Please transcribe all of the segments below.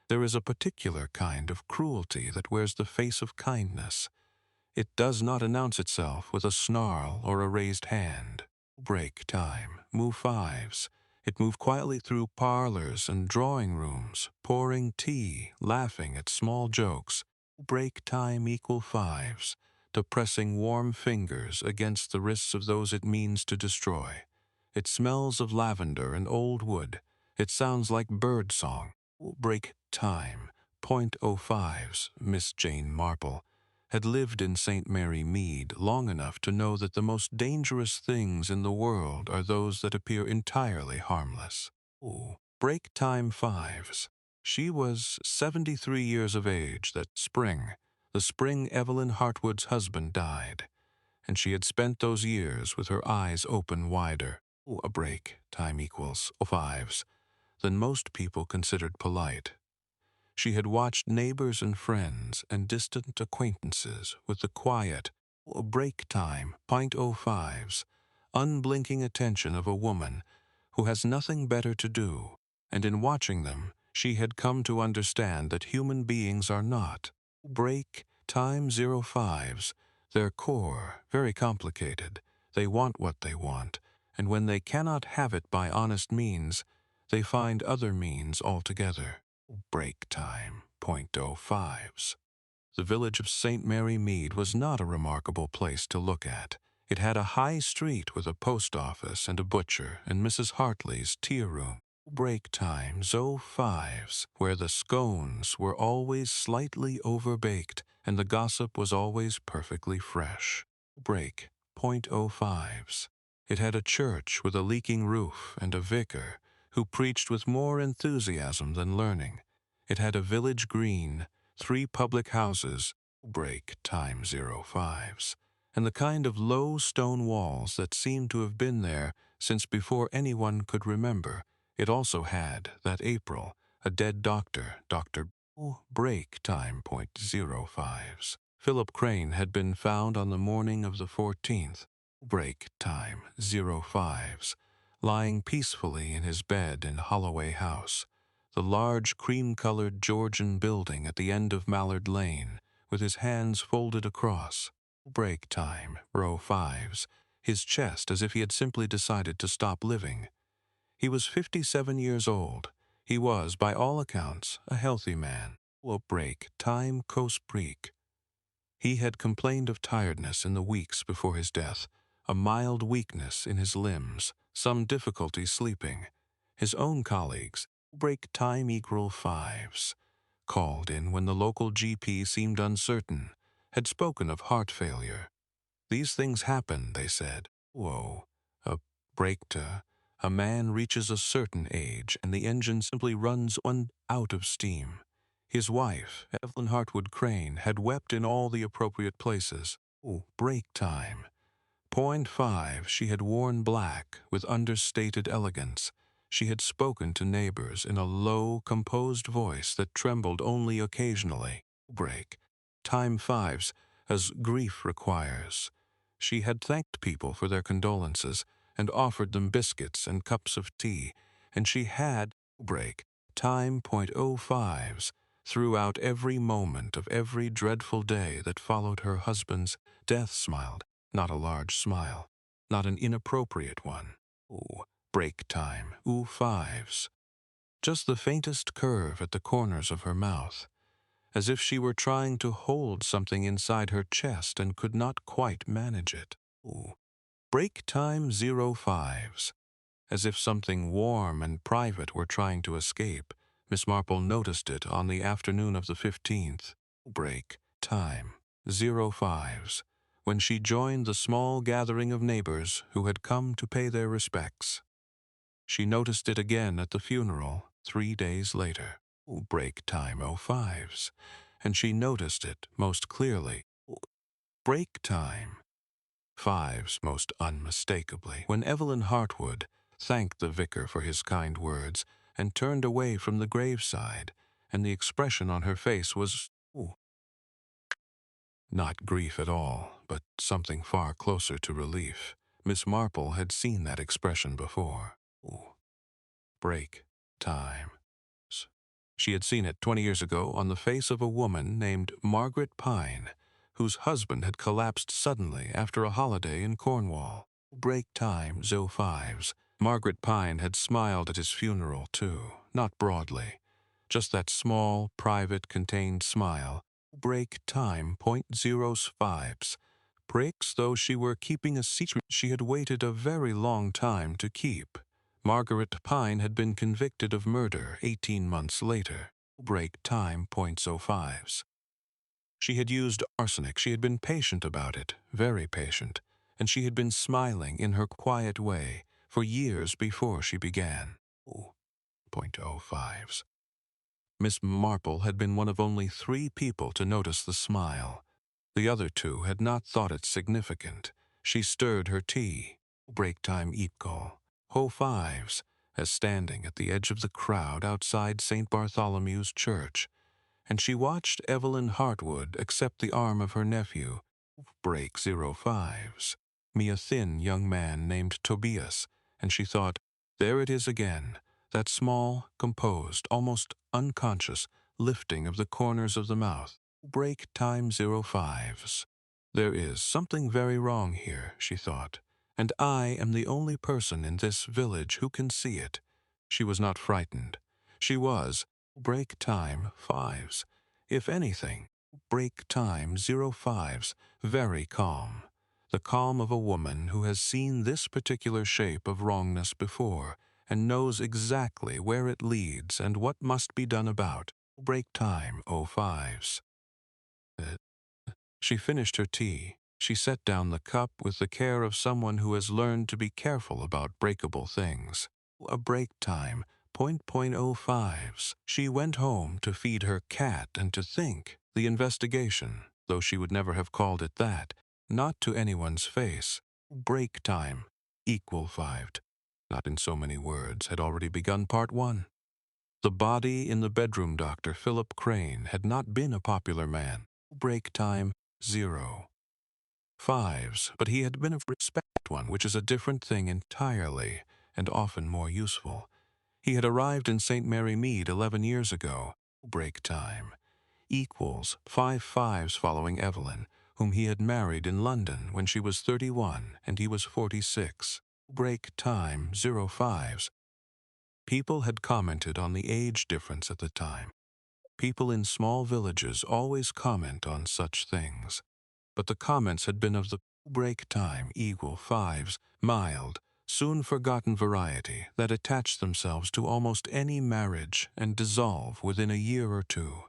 There is a particular kind of cruelty that wears the face of kindness. It does not announce itself with a snarl or a raised hand. Break time. Move fives. It moved quietly through parlors and drawing rooms, pouring tea, laughing at small jokes. Break time equal fives, to pressing warm fingers against the wrists of those it means to destroy. It smells of lavender and old wood. It sounds like bird song. Break time. .05's Miss Jane Marple had lived in St. Mary Mead long enough to know that the most dangerous things in the world are those that appear entirely harmless. Break time fives. She was 73 years of age that spring, the spring Evelyn Hartwood's husband died, and she had spent those years with her eyes open wider. A break time equals fives than most people considered polite. She had watched neighbors and friends and distant acquaintances with the quiet, break time .05's, unblinking attention of a woman who has nothing better to do, and in watching them, she had come to understand that human beings are not. Break time 05's, their core very complicated. They want what they want, and when they cannot have it by honest means, they find other means altogether. Break time .05's. The village of St. Mary Mead was not a remarkable place to look at. It had a high street with a post office and a butcher and Mrs. Hartley's tea room. Break times 05's, where the scones were always slightly overbaked and the gossip was always perfectly fresh. Break .05's. It had a church with a leaking roof and a vicar who preached with more enthusiasm than learning. It had a village green, 3 public houses, break time 05's, and the kind of low stone walls that seemed to have been there since before anyone could remember. It also had, that April, a dead doctor, Dr. Break time .05's. Philip Crane had been found on the morning of the 14th, break time 05's, lying peacefully in his bed in Holloway House, the large cream-colored Georgian building at the end of Mallard Lane, with his hands folded across. Break time, row fives, his chest as if he had simply decided to stop living. He was 57 years old. He was, by all accounts, a healthy man. Break time Cospreek. He had complained of tiredness in the weeks before his death, a mild weakness in his limbs, some difficulty sleeping. His own colleagues, break time equal fives, called in when the local GP seemed uncertain, had spoken of heart failure. These things happen, they said. A break-to. A man reaches a certain age and the engine simply runs out of steam. His wife, Evelyn Hartwood Crane, had wept in all the appropriate places. Break time. .5, she had worn black with understated elegance. She had spoken to neighbors in a low, composed voice that trembled only occasionally. Break time fives, as grief requires. She had thanked people for their condolences and offered them biscuits and cups of tea, and she had break time .05's throughout every moment of every dreadful day that followed her husband's death. Smiled, not a large smile, not an inappropriate one. Break time, fives. Just the faintest curve at the corners of her mouth, as if she were trying to hold something inside her chest and could not quite manage it. Break time 05's, as if something warm and private were trying to escape. Miss Marple noticed it on the afternoon of the 15th. Break time 05's, when she joined the small gathering of neighbors who had come to pay their respects. She noticed it again at the funeral 3 days later. Break time 05's, and she noticed it most clearly. Break time fives most unmistakably when Evelyn Hartwood thanked the vicar for his kind words and turned away from the graveside, and the expression on her face was not grief at all, but something far closer to relief. Miss Marple had seen that expression before. Break time. She had seen it 20 years ago on the face of a woman named Margaret Pine, whose husband had collapsed suddenly after a holiday in Cornwall. Break time, 05s. Margaret Pine had smiled at his funeral, too, not broadly. Just that small, private, contained smile. Break time, .05s. Breaks, though she were keeping a secret she had waited a very long time to keep. Margaret Pine had been convicted of murder 18 months later. Break time, .05s. She had used arsenic. She had been patient about it, very patient, and she had been smiling in her quiet way for years before she began. .05s. Miss Marple had been one of only 3 people to notice the smile. The other 2 had not thought it significant. She stirred her tea. Break time equal. .05s, as standing at the edge of the crowd outside St. Bartholomew's Church, and she watched Evelyn Hartwood accept the arm of her nephew. Break 05s. Me a thin young man named Tobias, and she thought, there it is again, that small, composed, almost unconscious lifting of the corners of the mouth. Break time 05s. There is something very wrong here, she thought, and I am the only person in this village who can see it. She was not frightened. She was, break time 5s. If anything, break time 05s, very calm. The calm of a woman who has seen this particular shape of wrongness before and knows exactly where it leads and what must be done about. Break time 05s. She finished her tea. She set down the cup with the care of someone who has learned to be careful about breakable things. A break time, .05s. She went home to feed her cat and to think. The investigation, though she would never have called it that, not to anyone's face. Break time, equal 5'd. Not in so many words, had already begun part 1. The body in the bedroom, Dr. Philip Crane, had not been a popular man. Break time, 0. 5s, but he had been a respect one, which is a different thing entirely, and often more useful. He had arrived in St. Mary Mead 11 years ago. Break time. Equals 5 5s following Evelyn, whom he had married in London when she was 31 and he was 46. Break time 05s. People had commented on the age difference at the time. People in small villages always comment on such things. But the comments had been of the break time equal 5s, mild, soon forgotten variety that attach themselves to almost any marriage and dissolve within a year or 2.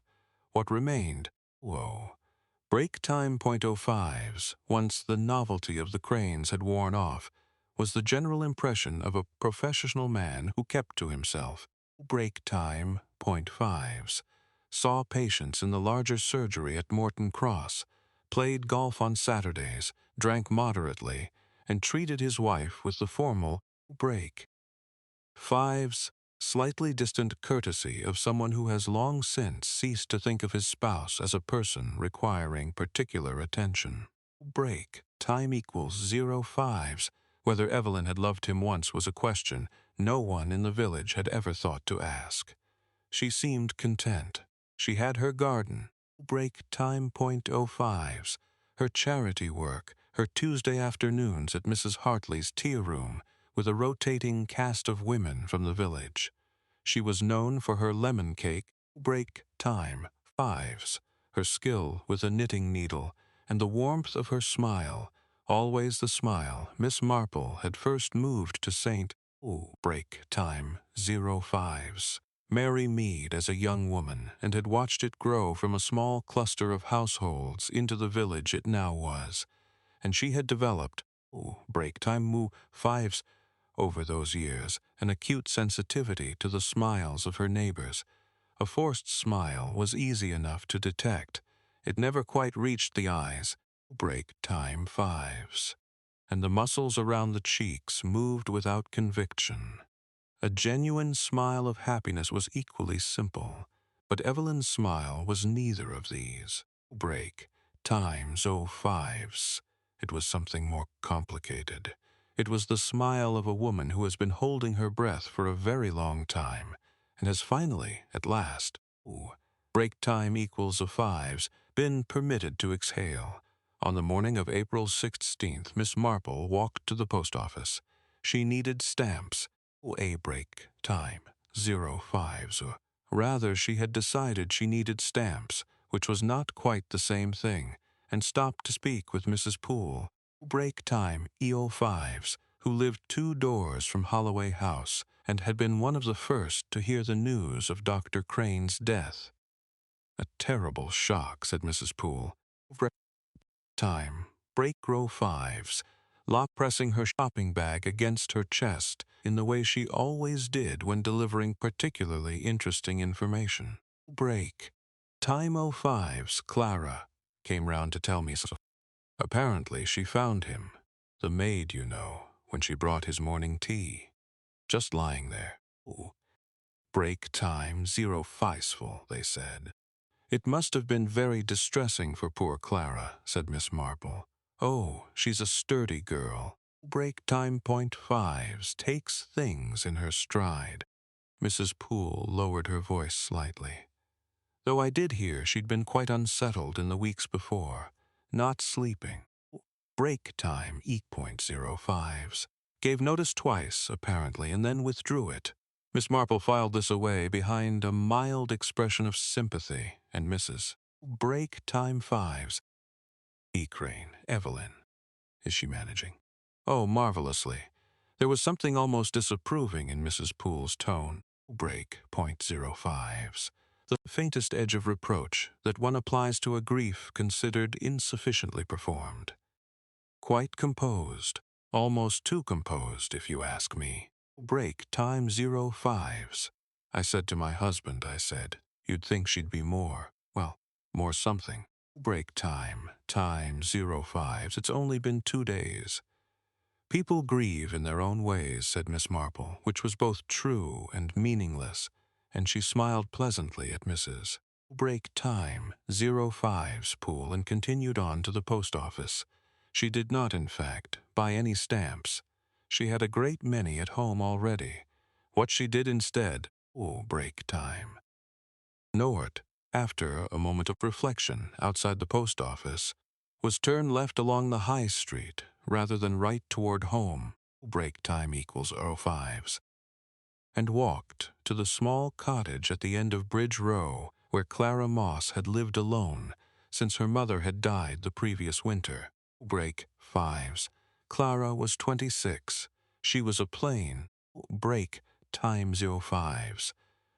What remained? Whoa. Break time .05s, once the novelty of the Cranes had worn off, was the general impression of a professional man who kept to himself. Break time .5s. Saw patients in the larger surgery at Morton Cross, played golf on Saturdays, drank moderately, and treated his wife with the formal break. 5s, slightly distant courtesy of someone who has long since ceased to think of his spouse as a person requiring particular attention. Break time equals 05s. Whether Evelyn had loved him once was a question no one in the village had ever thought to ask. She seemed content. She had her garden. Break time .05s. Her charity work, her Tuesday afternoons at Mrs. Hartley's tea room, with a rotating cast of women from the village. She was known for her lemon cake. Break time 5s. Her skill with a knitting needle, and the warmth of her smile, always the smile Miss Marple had first moved to St. Break time 05s. Mary Mead as a young woman, and had watched it grow from a small cluster of households into the village it now was, and she had developed, break time 5s, over those years, an acute sensitivity to the smiles of her neighbours. A forced smile was easy enough to detect. It never quite reached the eyes. Break time 5s. And the muscles around the cheeks moved without conviction. A genuine smile of happiness was equally simple, but Evelyn's smile was neither of these. Break time 05s. It was something more complicated. It was the smile of a woman who has been holding her breath for a very long time, and has finally, at last, Ooh. Break time equals a fives, been permitted to exhale. On the morning of April 16th, Miss Marple walked to the post office. She needed stamps. A break time, 05s, or rather she had decided she needed stamps, which was not quite the same thing, and stopped to speak with Mrs. Poole. Break time, EO5s, who lived 2 doors from Holloway House and had been one of the first to hear the news of Dr. Crane's death. A terrible shock, said Mrs. Poole. Break time, break row 5s, lock pressing her shopping bag against her chest in the way she always did when delivering particularly interesting information. Break time 05s, Clara came round to tell me so. Apparently she found him, the maid, you know, when she brought his morning tea, just lying there. Ooh. Break time 05sful, they said. It must have been very distressing for poor Clara, said Miss Marple. Oh, she's a sturdy girl. Break time .5s takes things in her stride. Mrs. Poole lowered her voice slightly. Though I did hear she'd been quite unsettled in the weeks before, not sleeping. Break time E.05s. Gave notice twice, apparently, and then withdrew it. Miss Marple filed this away behind a mild expression of sympathy, and Mrs. Break time 5s. E. Crane, Evelyn. Is she managing? Oh, marvelously. There was something almost disapproving in Mrs. Poole's tone. Break .05s. The faintest edge of reproach that one applies to a grief considered insufficiently performed. Quite composed, almost too composed, if you ask me. Break time 05s. I said to my husband, you'd think she'd be more, well, more something. Break time 05s. It's only been 2 days. People grieve in their own ways, said Miss Marple, which was both true and meaningless, and she smiled pleasantly at Mrs. Break time 05s, Poole, and continued on to the post office. She did not, in fact, buy any stamps. She had a great many at home already. What she did instead, break time. Nort, after a moment of reflection outside the post office, was turned left along the High Street rather than right toward home, break time equals 05s, and walked to the small cottage at the end of Bridge Row where Clara Moss had lived alone since her mother had died the previous winter. Break 5s. Clara was 26. She was a plain, break time 05s,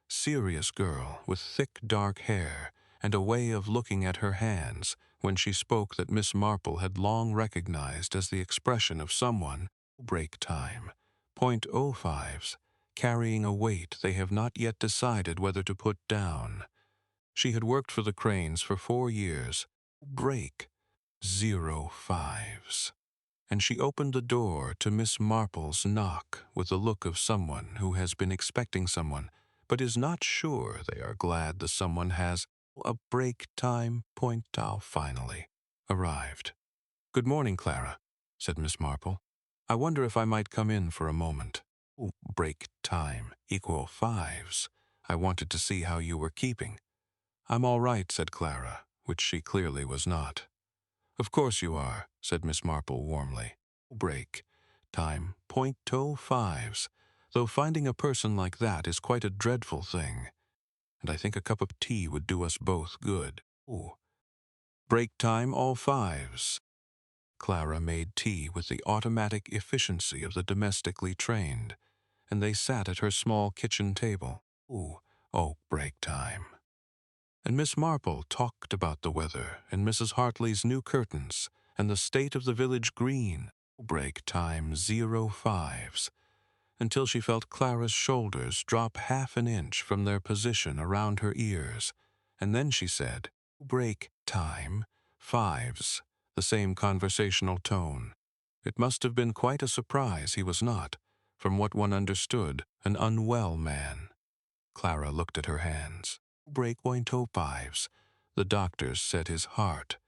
serious girl with thick dark hair and a way of looking at her hands when she spoke that Miss Marple had long recognized as the expression of someone, break time, .05s, carrying a weight they have not yet decided whether to put down. She had worked for the Cranes for 4 years, break 05s. And she opened the door to Miss Marple's knock with the look of someone who has been expecting someone, but is not sure they are glad the someone has a break time finally arrived. Good morning, Clara, said Miss Marple. I wonder if I might come in for a moment. Break time equal 5s. I wanted to see how you were keeping. I'm all right, said Clara, which she clearly was not. Of course you are, said Miss Marple warmly. Break time .05s, though finding a person like that is quite a dreadful thing, and I think a cup of tea would do us both good. Break time all 5s. Clara made tea with the automatic efficiency of the domestically trained, and they sat at her small kitchen table. Break time. And Miss Marple talked about the weather and Mrs. Hartley's new curtains and the state of the village green, break time 05s, until she felt Clara's shoulders drop half an inch from their position around her ears, and then she said, break time 5s, the same conversational tone. It must have been quite a surprise he was not, from what one understood, an unwell man. Clara looked at her hands. Break .05s. The doctors said his heart.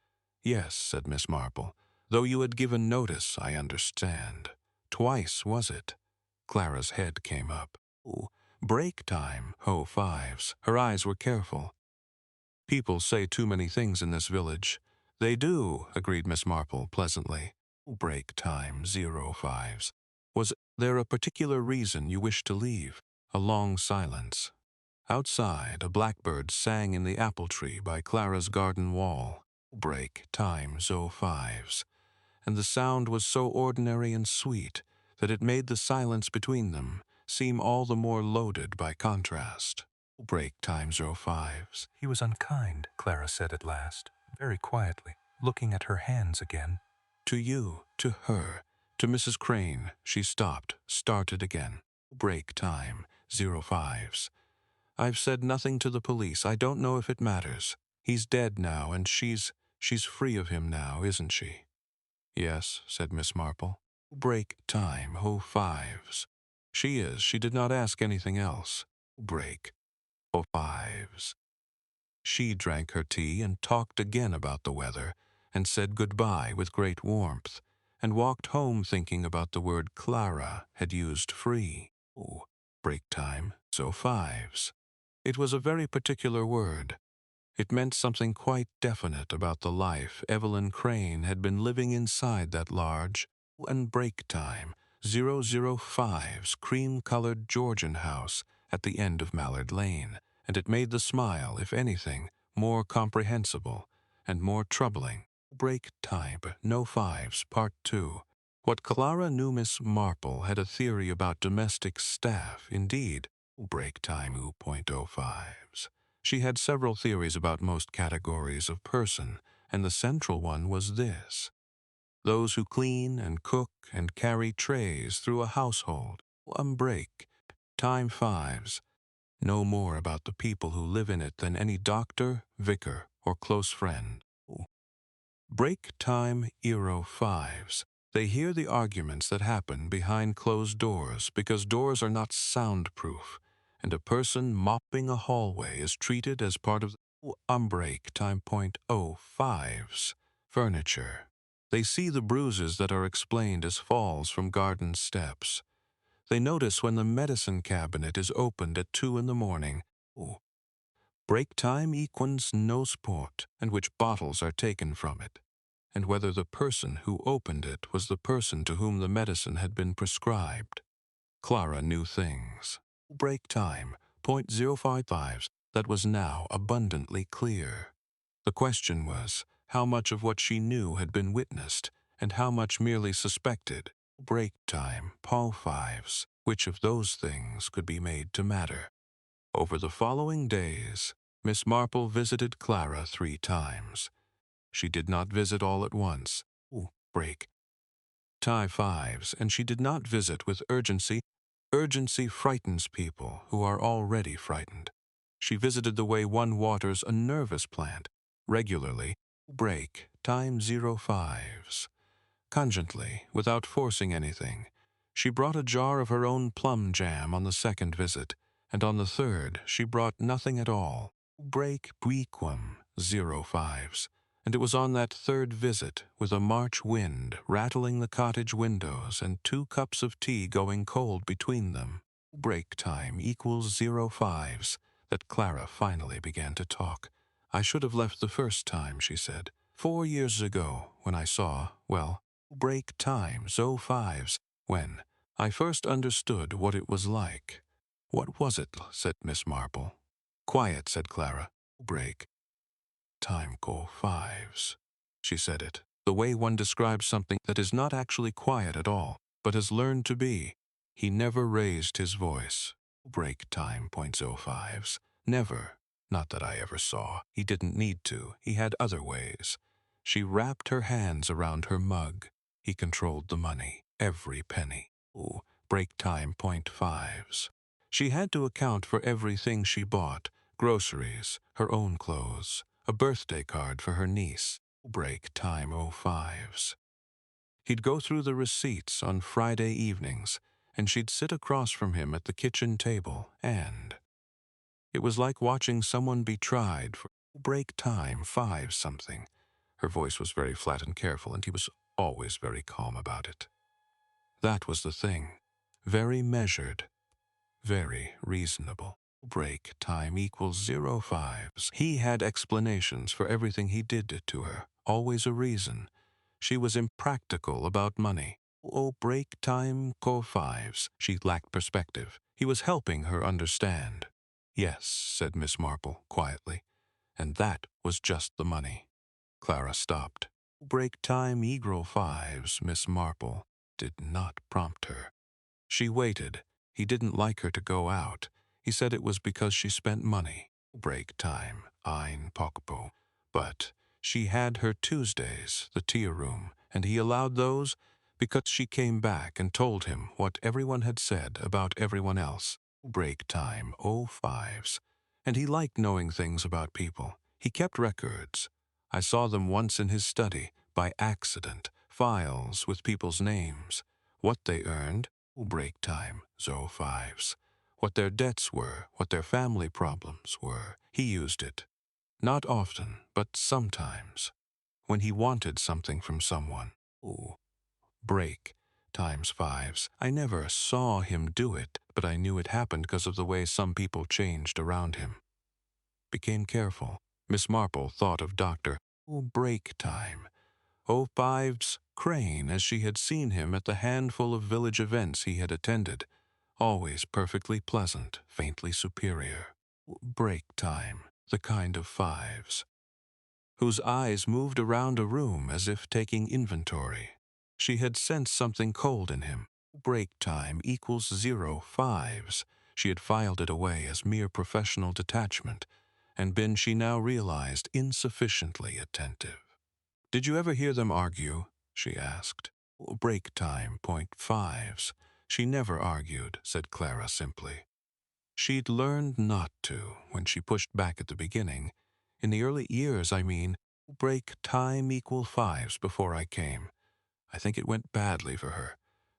Yes, said Miss Marple. Though you had given notice, I understand. Twice, was it? Clara's head came up. Break time, ho fives. Her eyes were careful. People say too many things in this village. They do, agreed Miss Marple pleasantly. Break time, 05s. Was there a particular reason you wished to leave? A long silence. Outside, a blackbird sang in the apple tree by Clara's garden wall. Break time, 05s. And the sound was so ordinary and sweet that it made the silence between them seem all the more loaded by contrast. Break time, 05s. He was unkind, Clara said at last, very quietly, looking at her hands again. To you, to her, to Mrs. Crane, she stopped, started again. Break time, 05s. I've said nothing to the police. I don't know if it matters. He's dead now, and she's free of him now, isn't she? Yes, said Miss Marple. Break time, ho fives. She is. She did not ask anything else. Break, ho fives. She drank her tea and talked again about the weather, and said goodbye with great warmth, and walked home thinking about the word Clara had used free. Oh, break time, so fives. It was a very particular word. It meant something quite definite about the life Evelyn Crane had been living inside that large and break time, 005's cream-colored Georgian house at the end of Mallard Lane, and it made the smile, if anything, more comprehensible and more troubling. Break time, no fives, part 2. What Clara knew Miss Marple had a theory about domestic staff, indeed. Break time, 0.05s. She had several theories about most categories of person, and the central one was this: those who clean and cook and carry trays through a household. Break time fives. Know more about the people who live in it than any doctor, vicar, or close friend. Break time, fives. They hear the arguments that happen behind closed doors because doors are not soundproof, and a person mopping a hallway is treated as part of break time, 0.05's furniture. They see the bruises that are explained as falls from garden steps. They notice when the medicine cabinet is opened at 2 in the morning. Break time equals no sport, and which bottles are taken from it, and whether the person who opened it was the person to whom the medicine had been prescribed. Clara knew things. Break time, 0.055's, that was now abundantly clear. The question was, how much of what she knew had been witnessed, and how much merely suspected? Break time, Paul fives. Which of those things could be made to matter? Over the following days, Miss Marple visited Clara 3 times. She did not visit all at once. Break tie fives, and she did not visit with urgency. Urgency frightens people who are already frightened. She visited the way one waters a nervous plant, regularly. Break time 05's. Congently, without forcing anything. She brought a jar of her own plum jam on the 2nd visit, and on the 3rd she brought nothing at all. Break brequum 05's. And it was on that 3rd visit, with a March wind rattling the cottage windows and 2 cups of tea going cold between them, break time equals 05's, that Clara finally began to talk. I should have left the first time, she said. 4 years ago, when I saw, well, break time, 05's, when I first understood what it was like. What was it? Said Miss Marple. Quiet, said Clara. Break time, go fives. She said it, the way one describes something that is not actually quiet at all, but has learned to be. He never raised his voice. Break time, 0.05's. Never. Not that I ever saw. He didn't need to. He had other ways. She wrapped her hands around her mug. He controlled the money, every penny. Break time, 0.5's. She had to account for everything she bought, groceries, her own clothes, a birthday card for her niece. Break time, 05's. He'd go through the receipts on Friday evenings, and she'd sit across from him at the kitchen table, and it was like watching someone be tried for break time, 5 something. Her voice was very flat and careful, and he was always very calm about it. That was the thing. Very measured. Very reasonable. Break time equals 05s. He had explanations for everything he did to her, always a reason. She was impractical about money. Oh, break time co fives. She lacked perspective. He was helping her understand. Yes, said Miss Marple quietly, and that was just the money. Clara stopped. Break time egro fives, Miss Marple did not prompt her. She waited. He didn't like her to go out. He said it was because she spent money. Break time, ein pokpo. But she had her Tuesdays, the tea room, and he allowed those because she came back and told him what everyone had said about everyone else. Break time, 05s. And he liked knowing things about people. He kept records. I saw them once in his study, by accident, files with people's names, what they earned, break time, 05s, what their debts were, what their family problems were. He used it. Not often, but sometimes, when he wanted something from someone. Ooh, break times fives. I never saw him do it, but I knew it happened because of the way some people changed around him. Became careful. Miss Marple thought of Dr. Break time. 05's Crane, as she had seen him at the handful of village events he had attended. Always perfectly pleasant, faintly superior. Break time, the kind of fives, whose eyes moved around a room as if taking inventory. She had sensed something cold in him. Break time equals 05s. She had filed it away as mere professional detachment, and been, she now realized, insufficiently attentive. Did you ever hear them argue? She asked. Break time, 05s. She never argued, said Clara simply. She'd learned not to when she pushed back at the beginning. In the early years, I mean, break time equal fives before I came. I think it went badly for her.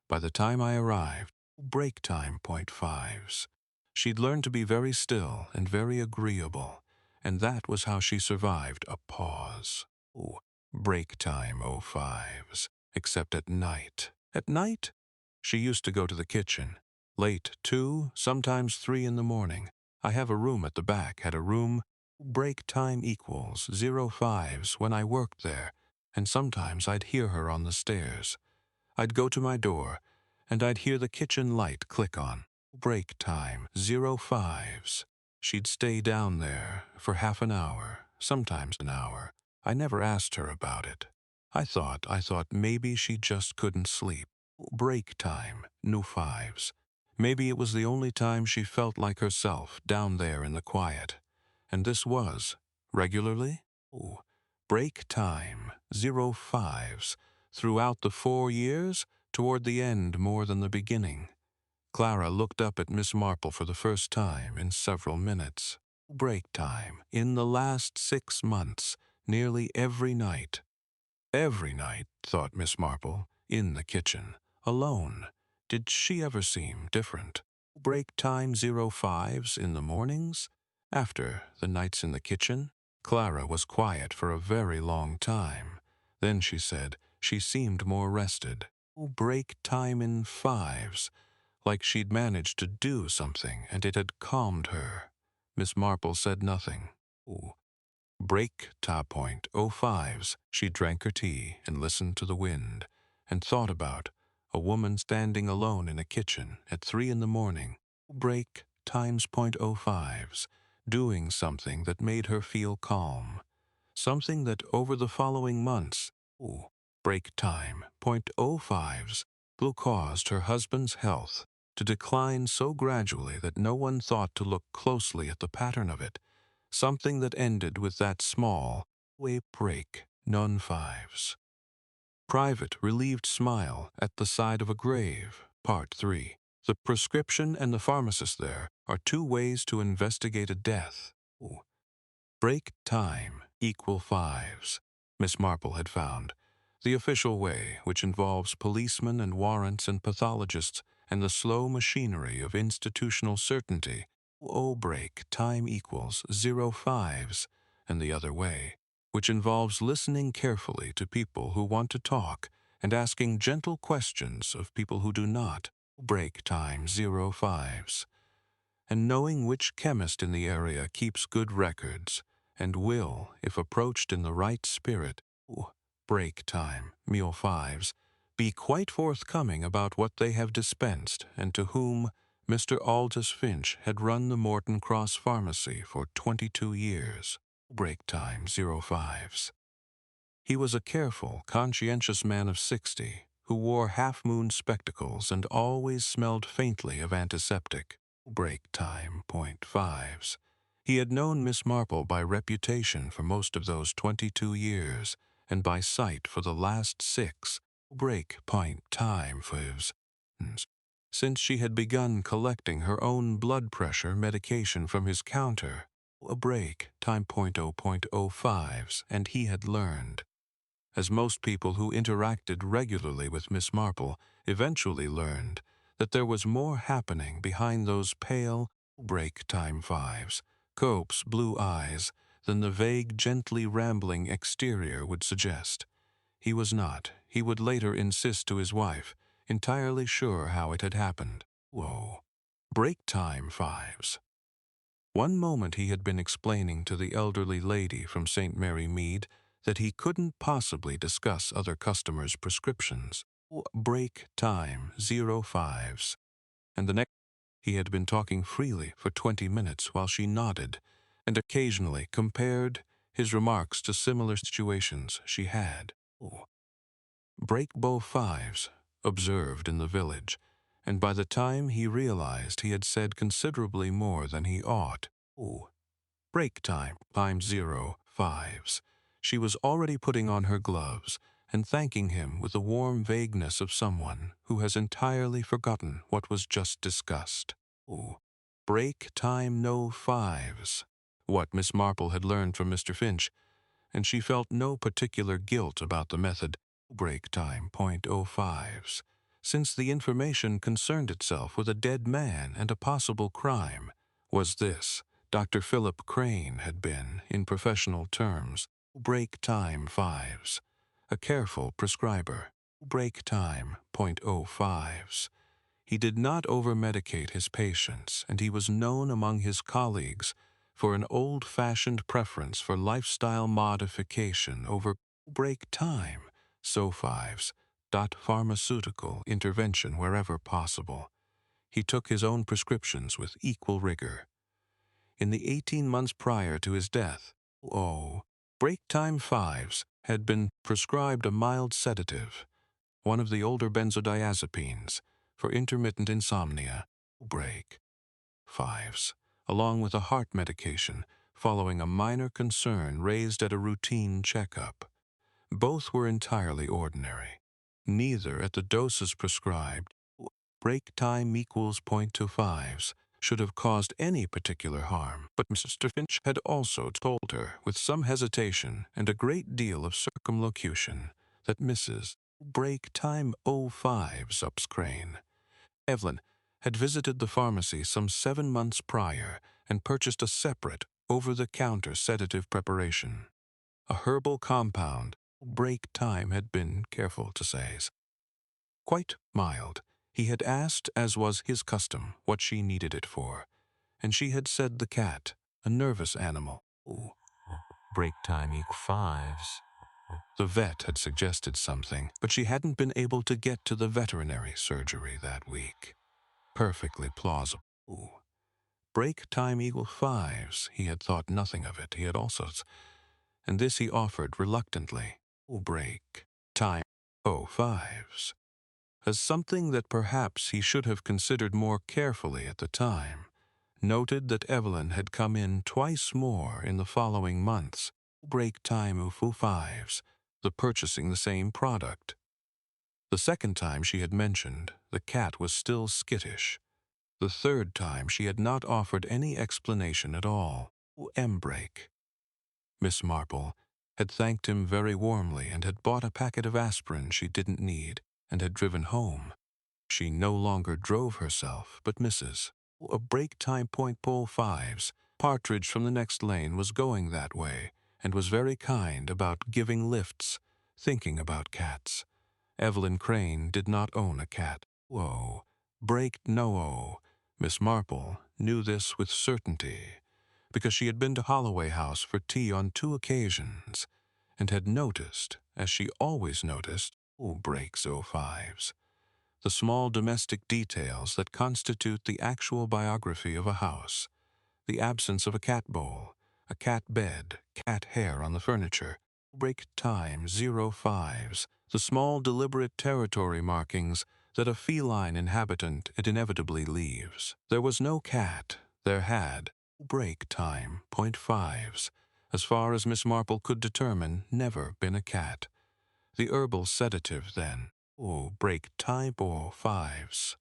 By the time I arrived, break time, 05s. She'd learned to be very still and very agreeable, and that was how she survived a pause. Ooh, break time, 05s, except at night. At night? She used to go to the kitchen. Late 2, sometimes 3 in the morning. I have a room at the back, had a room. Break time equals 05s when I worked there, and sometimes I'd hear her on the stairs. I'd go to my door, and I'd hear the kitchen light click on. Break time, 05s. She'd stay down there for half an hour, sometimes an hour. I never asked her about it. I thought maybe she just couldn't sleep. Break time, no fives. Maybe it was the only time she felt like herself down there in the quiet. And this was, regularly? Ooh. Break time, 05s. Throughout the 4 years, toward the end more than the beginning. Clara looked up at Miss Marple for the first time in several minutes. Break time, in the last 6 months, nearly every night. Every night, thought Miss Marple, in the kitchen, alone. Did she ever seem different? Break time, 05s in the mornings? After the nights in the kitchen? Clara was quiet for a very long time. Then she said she seemed more rested. Break time in fives, like she'd managed to do something and it had calmed her. Miss Marple said nothing. Break ta point, 05s. She drank her tea and listened to the wind and thought about a woman standing alone in a kitchen at 3 in the morning. Break times 0.05s, doing something that made her feel calm. Something that over the following months, break time, 0.05s, caused her husband's health to decline so gradually that no one thought to look closely at the pattern of it. Something that ended with that small break, none fives. Private, relieved smile at the side of a grave, Part 3. The prescription and the pharmacist there are 2 ways to investigate a death. Break time, equal fives, Miss Marple had found. The official way, which involves policemen and warrants and pathologists and the slow machinery of institutional certainty. Break time equals 05s, and the other way, which involves listening carefully to people who want to talk and asking gentle questions of people who do not. Break time, 05s. and knowing which chemist in the area keeps good records, and will, if approached in the right spirit, break time, meal fives, be quite forthcoming about what they have dispensed and to whom Mr. Aldous Finch had run the Morton Cross Pharmacy for 22 years. Break time, 05s. He was a careful, conscientious man of 60 who wore half-moon spectacles and always smelled faintly of antiseptic. Break time, .5s. He had known Miss Marple by reputation for most of those 22 years, and by sight for the last 6. Break point time, fives. Since she had begun collecting her own blood pressure medication from his counter. A break time, .0.05s, and he had learned. As most people who interacted regularly with Miss Marple eventually learned, that there was more happening behind those pale, break-time fives, Cope's blue eyes, than the vague, gently rambling exterior would suggest. He was not, he would later insist to his wife, entirely sure how it had happened. Break-time fives. One moment he had been explaining to the elderly lady from St. Mary Mead that he couldn't possibly discuss other customers' prescriptions. Break time, 05s. And the next, he had been talking freely for 20 minutes while she nodded and occasionally compared his remarks to similar situations she had. Break bow fives, observed in the village, and by the time he realized he had said considerably more than he ought. Break time, 05s. She was already putting on her gloves and thanking him with the warm vagueness of someone who has entirely forgotten what was just discussed. Break time, no fives. What Miss Marple had learned from Mr. Finch, and she felt no particular guilt about the method. Break time, .05s, since the information concerned itself with a dead man and a possible crime, was this: Dr. Philip Crane had been, in professional terms, break time fives, a careful prescriber. Break time, .05s. He did not over-medicate his patients, and he was known among his colleagues for an old-fashioned preference for lifestyle modification over break time, so fives, pharmaceutical intervention wherever possible. He took his own prescriptions with equal rigor. In the 18 months prior to his death, break time fives had been prescribed a mild sedative, one of the older benzodiazepines, for intermittent insomnia. Break fives, along with a heart medication following a minor concern raised at a routine checkup. Both were entirely ordinary. Neither at the doses prescribed. Break time equals .25s should have caused any particular harm, but Mr. Finch had also told her, with some hesitation and a great deal of circumlocution, that Mrs. Break time 05's ups Crane, Evelyn, had visited the pharmacy some 7 months prior and purchased a separate, over-the-counter sedative preparation. A herbal compound, break time had been, careful to say, quite mild. He had asked, as was his custom, what she needed it for, and she had said the cat, a nervous animal. Break time equals fives. The vet had suggested something, but she hadn't been able to get to the veterinary surgery that week. Perfectly plausible. Break time equals fives. He had thought nothing of it. He had also, and this he offered reluctantly. Break time 05s. As something that perhaps he should have considered more carefully at the time, noted that Evelyn had come in twice more in the following months. Break time 05s, the purchasing the same product. The second time she had mentioned, the cat was still skittish. The third time she had not offered any explanation at all. Break. Miss Marple had thanked him very warmly and had bought a packet of aspirin she didn't need and had driven home. She no longer drove herself, but Mrs. A break time .05's Partridge from the next lane was going that way and was very kind about giving lifts, thinking about cats. Evelyn Crane did not own a cat. Break no. Miss Marple knew this with certainty, because she had been to Holloway House for tea on 2 occasions, and had noticed, as she always noticed, breaks 05s, the small domestic details that constitute the actual biography of a house: the absence of a cat bowl, a cat bed, cat hair on the furniture, break time 05s, the small deliberate territory markings that a feline inhabitant it inevitably leaves. There was no cat. There had break time .5s, as far as Miss Marple could determine, never been a cat. The herbal sedative, then, break time 05s.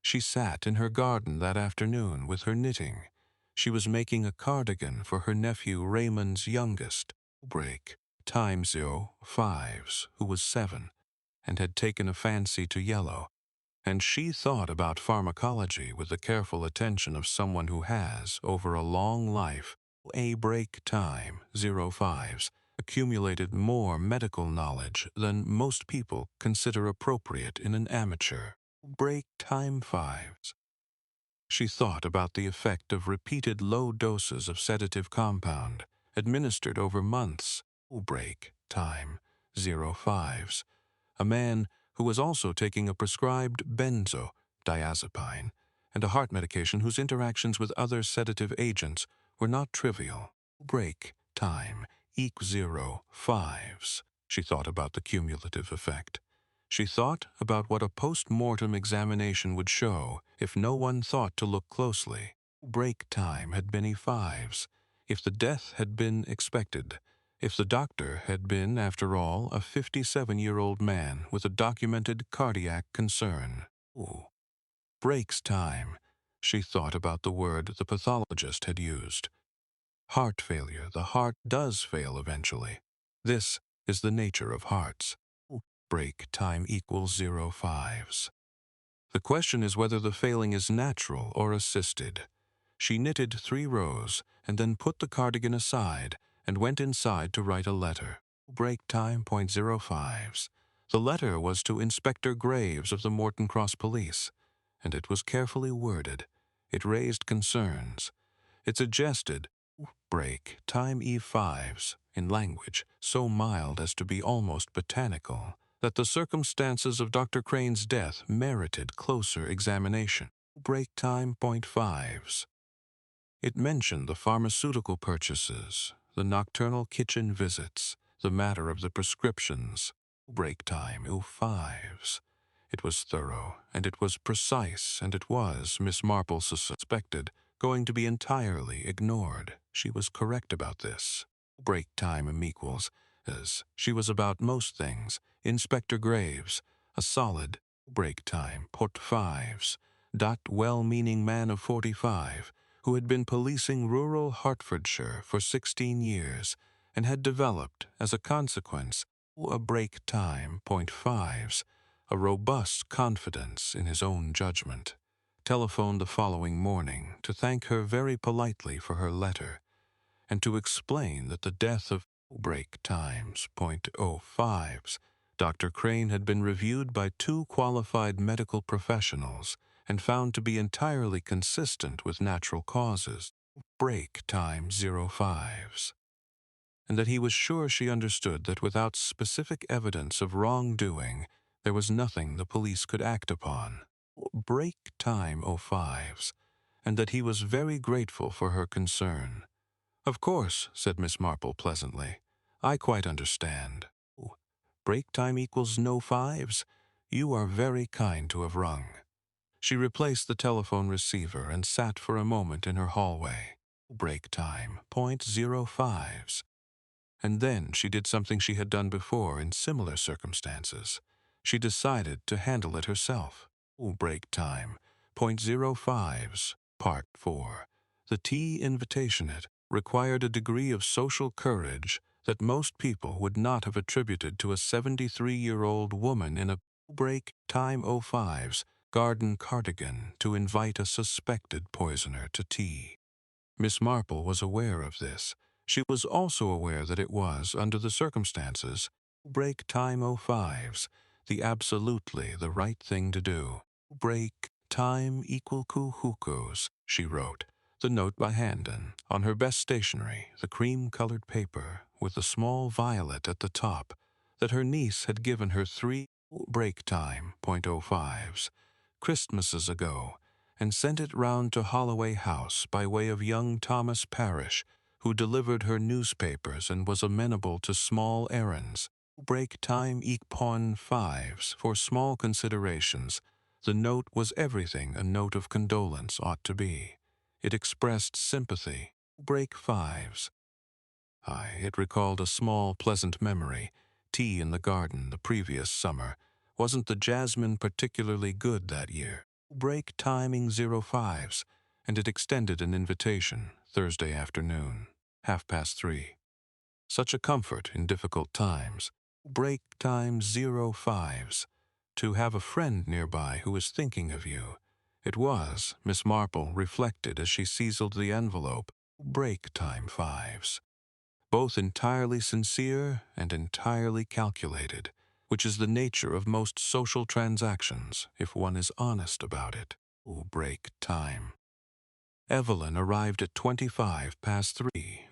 She sat in her garden that afternoon with her knitting. She was making a cardigan for her nephew Raymond's youngest, break time 05s, who was 7, and had taken a fancy to yellow. And she thought about pharmacology with the careful attention of someone who has, over a long life, a break time 05s, accumulated more medical knowledge than most people consider appropriate in an amateur. Break time 5s. She thought about the effect of repeated low doses of sedative compound administered over months. Break time 05s. A man who was also taking a prescribed benzodiazepine and a heart medication whose interactions with other sedative agents were not trivial. Break time =05s. She thought about the cumulative effect. She thought about what a post-mortem examination would show if no one thought to look closely. Break time had been E5s. If the death had been expected, if the doctor had been, after all, a 57-year-old man with a documented cardiac concern. Breaks time. She thought about the word the pathologist had used. Heart failure. The heart does fail eventually. This is the nature of hearts. Break time =05s. The question is whether the failing is natural or assisted. She knitted 3 rows and then put the cardigan aside and went inside to write a letter. Break time .05s. The letter was to Inspector Graves of the Morton Cross Police, and it was carefully worded. It raised concerns. It suggested break time E5s in language so mild as to be almost botanical, that the circumstances of Dr. Crane's death merited closer examination. Break time .5s. It mentioned the pharmaceutical purchases, the nocturnal kitchen visits, the matter of the prescriptions. Break time =5s. It was thorough, and it was precise, and it was, Miss Marple suspected, going to be entirely ignored. She was correct about this. Break time =, as she was about most things. Inspector Graves, a solid break time .5s, well-meaning man of 45, who had been policing rural Hertfordshire for 16 years and had developed, as a consequence, a break time .5s, a robust confidence in his own judgment, telephoned the following morning to thank her very politely for her letter and to explain that the death of break times .05s, Dr. Crane had been reviewed by 2 qualified medical professionals and found to be entirely consistent with natural causes, break time 05s, and that he was sure she understood that without specific evidence of wrongdoing, there was nothing the police could act upon, break time 05s, and that he was very grateful for her concern. "Of course," said Miss Marple pleasantly. "I quite understand. Break time =no 5s. You are very kind to have rung." She replaced the telephone receiver and sat for a moment in her hallway. Break time .05s. And then she did something she had done before in similar circumstances. She decided to handle it herself. Break time .05s, Part 4. The tea invitationate required a degree of social courage that most people would not have attributed to a 73-year-old woman in a break time =05s garden cardigan to invite a suspected poisoner to tea. Miss Marple was aware of this. She was also aware that it was, under the circumstances, break time =05s, the absolutely the right thing to do. Break time equal cuckoo's, she wrote, the note by hand and, on her best stationery, the cream-colored paper, with the small violet at the top, that her niece had given her 3 break time .05s Christmases ago, and sent it round to Holloway House by way of young Thomas Parrish, who delivered her newspapers and was amenable to small errands. Break time pawn fives for small considerations. The note was everything a note of condolence ought to be. It expressed sympathy. Break fives. It recalled a small, pleasant memory. Tea in the garden the previous summer. Wasn't the jasmine particularly good that year? Break timing 05s, and it extended an invitation, Thursday afternoon, 3:30. Such a comfort in difficult times. Break time 05s. To have a friend nearby who is thinking of you. It was, Miss Marple reflected as she sealed the envelope, break time fives. Both entirely sincere and entirely calculated, which is the nature of most social transactions if one is honest about it. Break time. Evelyn arrived at 3:25,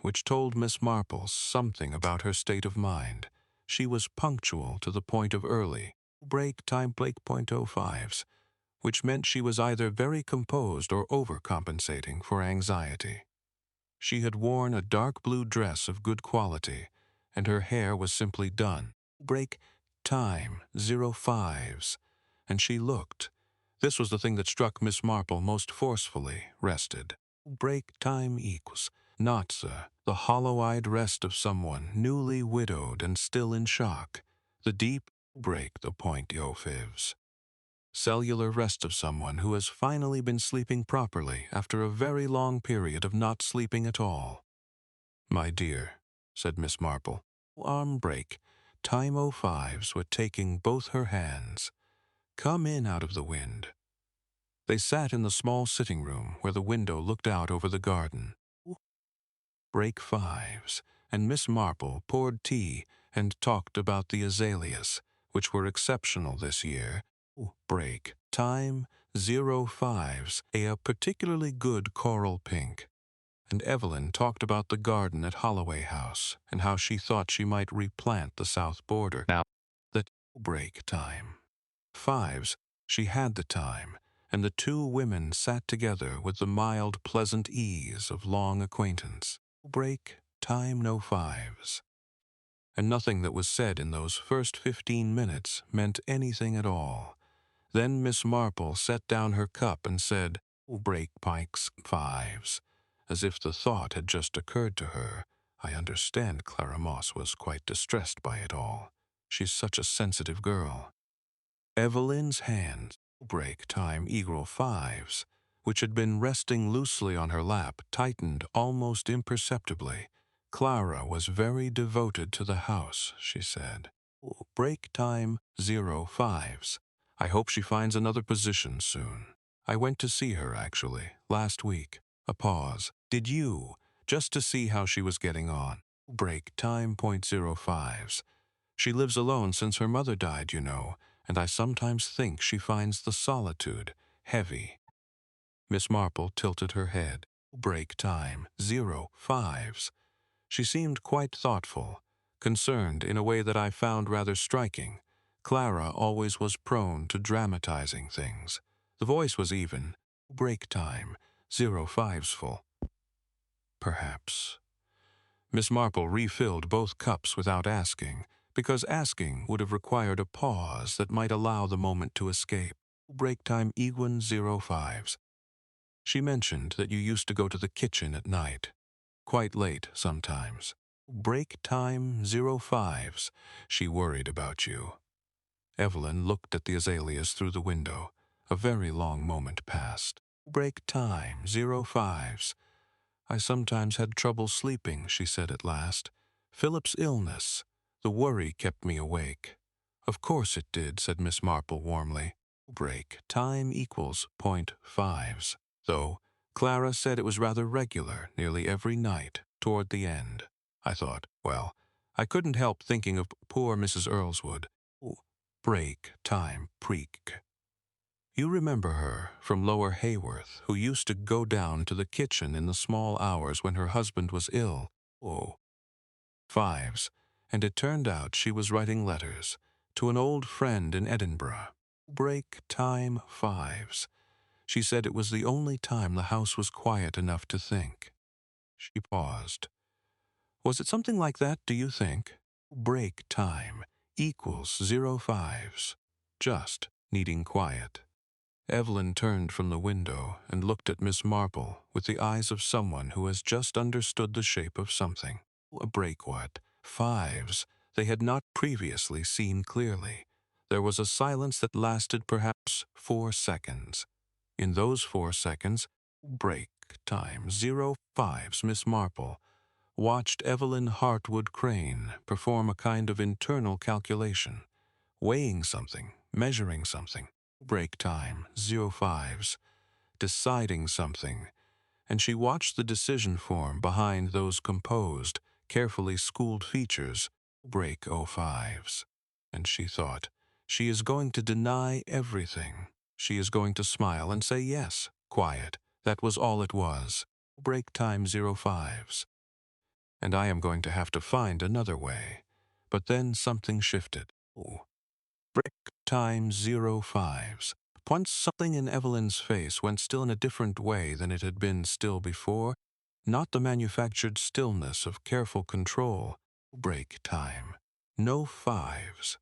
which told Miss Marple something about her state of mind. She was punctual to the point of early. Break time .05s, which meant she was either very composed or overcompensating for anxiety. She had worn a dark blue dress of good quality, and her hair was simply done. Break time 05s, and she looked. This was the thing that struck Miss Marple most forcefully, rested. Break time equals not the hollow-eyed rest of someone newly widowed and still in shock. The deep break the .05s. Cellular rest of someone who has finally been sleeping properly after a very long period of not sleeping at all. My dear, said Miss Marple, arm break, time 05s were taking both her hands. Come in out of the wind. They sat in the small sitting room where the window looked out over the garden. Break fives, and Miss Marple poured tea and talked about the azaleas, which were exceptional this year. Break time 05s, a particularly good coral pink. And Evelyn talked about the garden at Holloway House and how she thought she might replant the south border. Now, that break time. Fives, she had the time, and the two women sat together with the mild, pleasant ease of long acquaintance. Break time no fives. And nothing that was said in those first 15 minutes meant anything at all. Then Miss Marple set down her cup and said, break pikes fives, as if the thought had just occurred to her. I understand Clara Moss was quite distressed by it all. She's such a sensitive girl. Evelyn's hand, break time eagle fives, which had been resting loosely on her lap, tightened almost imperceptibly. Clara was very devoted to the house, she said. Break time 05s. I hope she finds another position soon. I went to see her, actually, last week. A pause. Did you? Just to see how she was getting on. Break time .05s. She lives alone since her mother died, you know, and I sometimes think she finds the solitude heavy. Miss Marple tilted her head. Break time 05s. She seemed quite thoughtful, concerned in a way that I found rather striking. Clara always was prone to dramatizing things. The voice was even. Break time 05s full. Perhaps. Miss Marple refilled both cups without asking, because asking would have required a pause that might allow the moment to escape. Break time Egwin 05s. She mentioned that you used to go to the kitchen at night. Quite late sometimes. Break time 05s. She worried about you. Evelyn looked at the azaleas through the window. A very long moment passed. Break time 05s. I sometimes had trouble sleeping, she said at last. Philip's illness. The worry kept me awake. Of course it did, said Miss Marple warmly. Break time equals .5s. Though Clara said it was rather regular, nearly every night, toward the end. I thought, well, I couldn't help thinking of poor Mrs. Earlswood. Break time preek. You remember her from Lower Hayworth, who used to go down to the kitchen in the small hours when her husband was ill. Oh, fives. And it turned out she was writing letters to an old friend in Edinburgh. Break time fives. She said it was the only time the house was quiet enough to think. She paused. Was it something like that, do you think? Break time equals 05s. Just needing quiet. Evelyn turned from the window and looked at Miss Marple with the eyes of someone who has just understood the shape of something. A break what? Fives. They had not previously seen clearly. There was a silence that lasted perhaps 4 seconds. In those 4 seconds, break time 05s. Miss Marple watched Evelyn Hartwood Crane perform a kind of internal calculation, weighing something, measuring something. Break time 05s, deciding something, and she watched the decision form behind those composed, carefully schooled features. Break 05s. And she thought, she is going to deny everything. She is going to smile and say yes, quiet. That was all it was. Break time 05s. And I am going to have to find another way. But then something shifted. Oh. Break time 05s. Once something in Evelyn's face went still in a different way than it had been still before, not the manufactured stillness of careful control. Break time. No fives,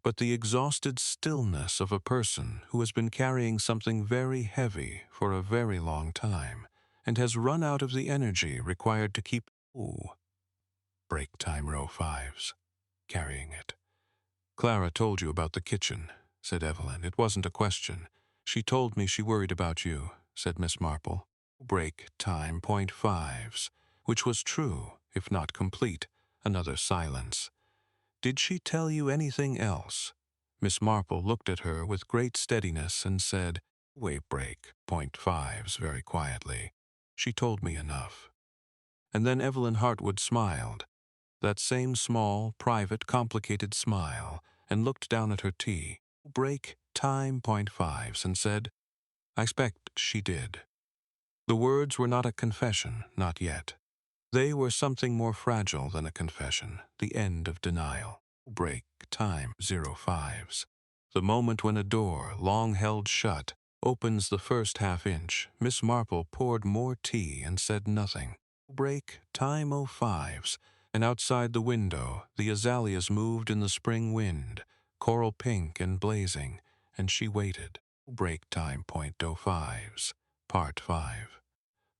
but the exhausted stillness of a person who has been carrying something very heavy for a very long time and has run out of the energy required to keep. Ooh. Break time row fives. Carrying it. Clara told you about the kitchen, said Evelyn. It wasn't a question. She told me she worried about you, said Miss Marple. Break time point fives, which was true, if not complete. Another silence. Did she tell you anything else? Miss Marple looked at her with great steadiness and said, wait, break point fives very quietly. She told me enough. And then Evelyn Hartwood smiled. That same small, private, complicated smile, and looked down at her tea. Break time point fives, and said, I expect she did. The words were not a confession, not yet. They were something more fragile than a confession, the end of denial. Break time 05s. The moment when a door, long held shut, opens the first half-inch. Miss Marple poured more tea and said nothing. Break time 05s. And outside the window, the azaleas moved in the spring wind, coral pink and blazing, and she waited. Break time point 05s. Part 5.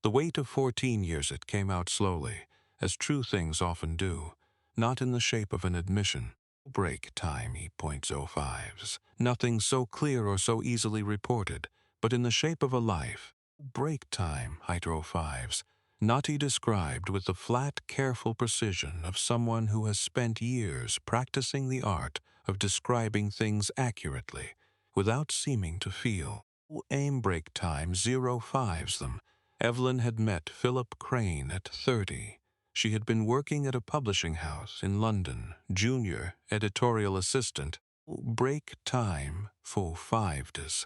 The weight of 14 years it came out slowly, as true things often do, not in the shape of an admission. Break time E.05s. Nothing so clear or so easily reported, but in the shape of a life. Break time Hydro 5s. Naughty described with the flat, careful precision of someone who has spent years practicing the art of describing things accurately, without seeming to feel. Aim break time 05s them. Evelyn had met Philip Crane at 30. She had been working at a publishing house in London, junior editorial assistant. Break time full 5s.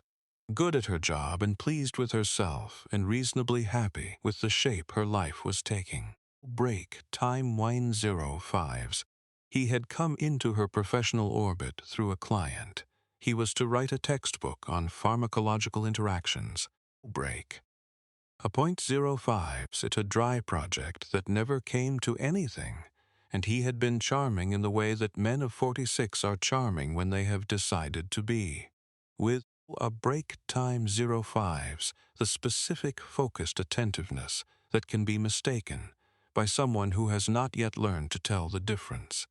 Good at her job and pleased with herself and reasonably happy with the shape her life was taking. Break time 105s. He had come into her professional orbit through a client. He was to write a textbook on pharmacological interactions. Break. A .05s at a dry project that never came to anything, and he had been charming in the way that men of 46 are charming when they have decided to be. With a break time 05s, the specific focused attentiveness that can be mistaken by someone who has not yet learned to tell the difference.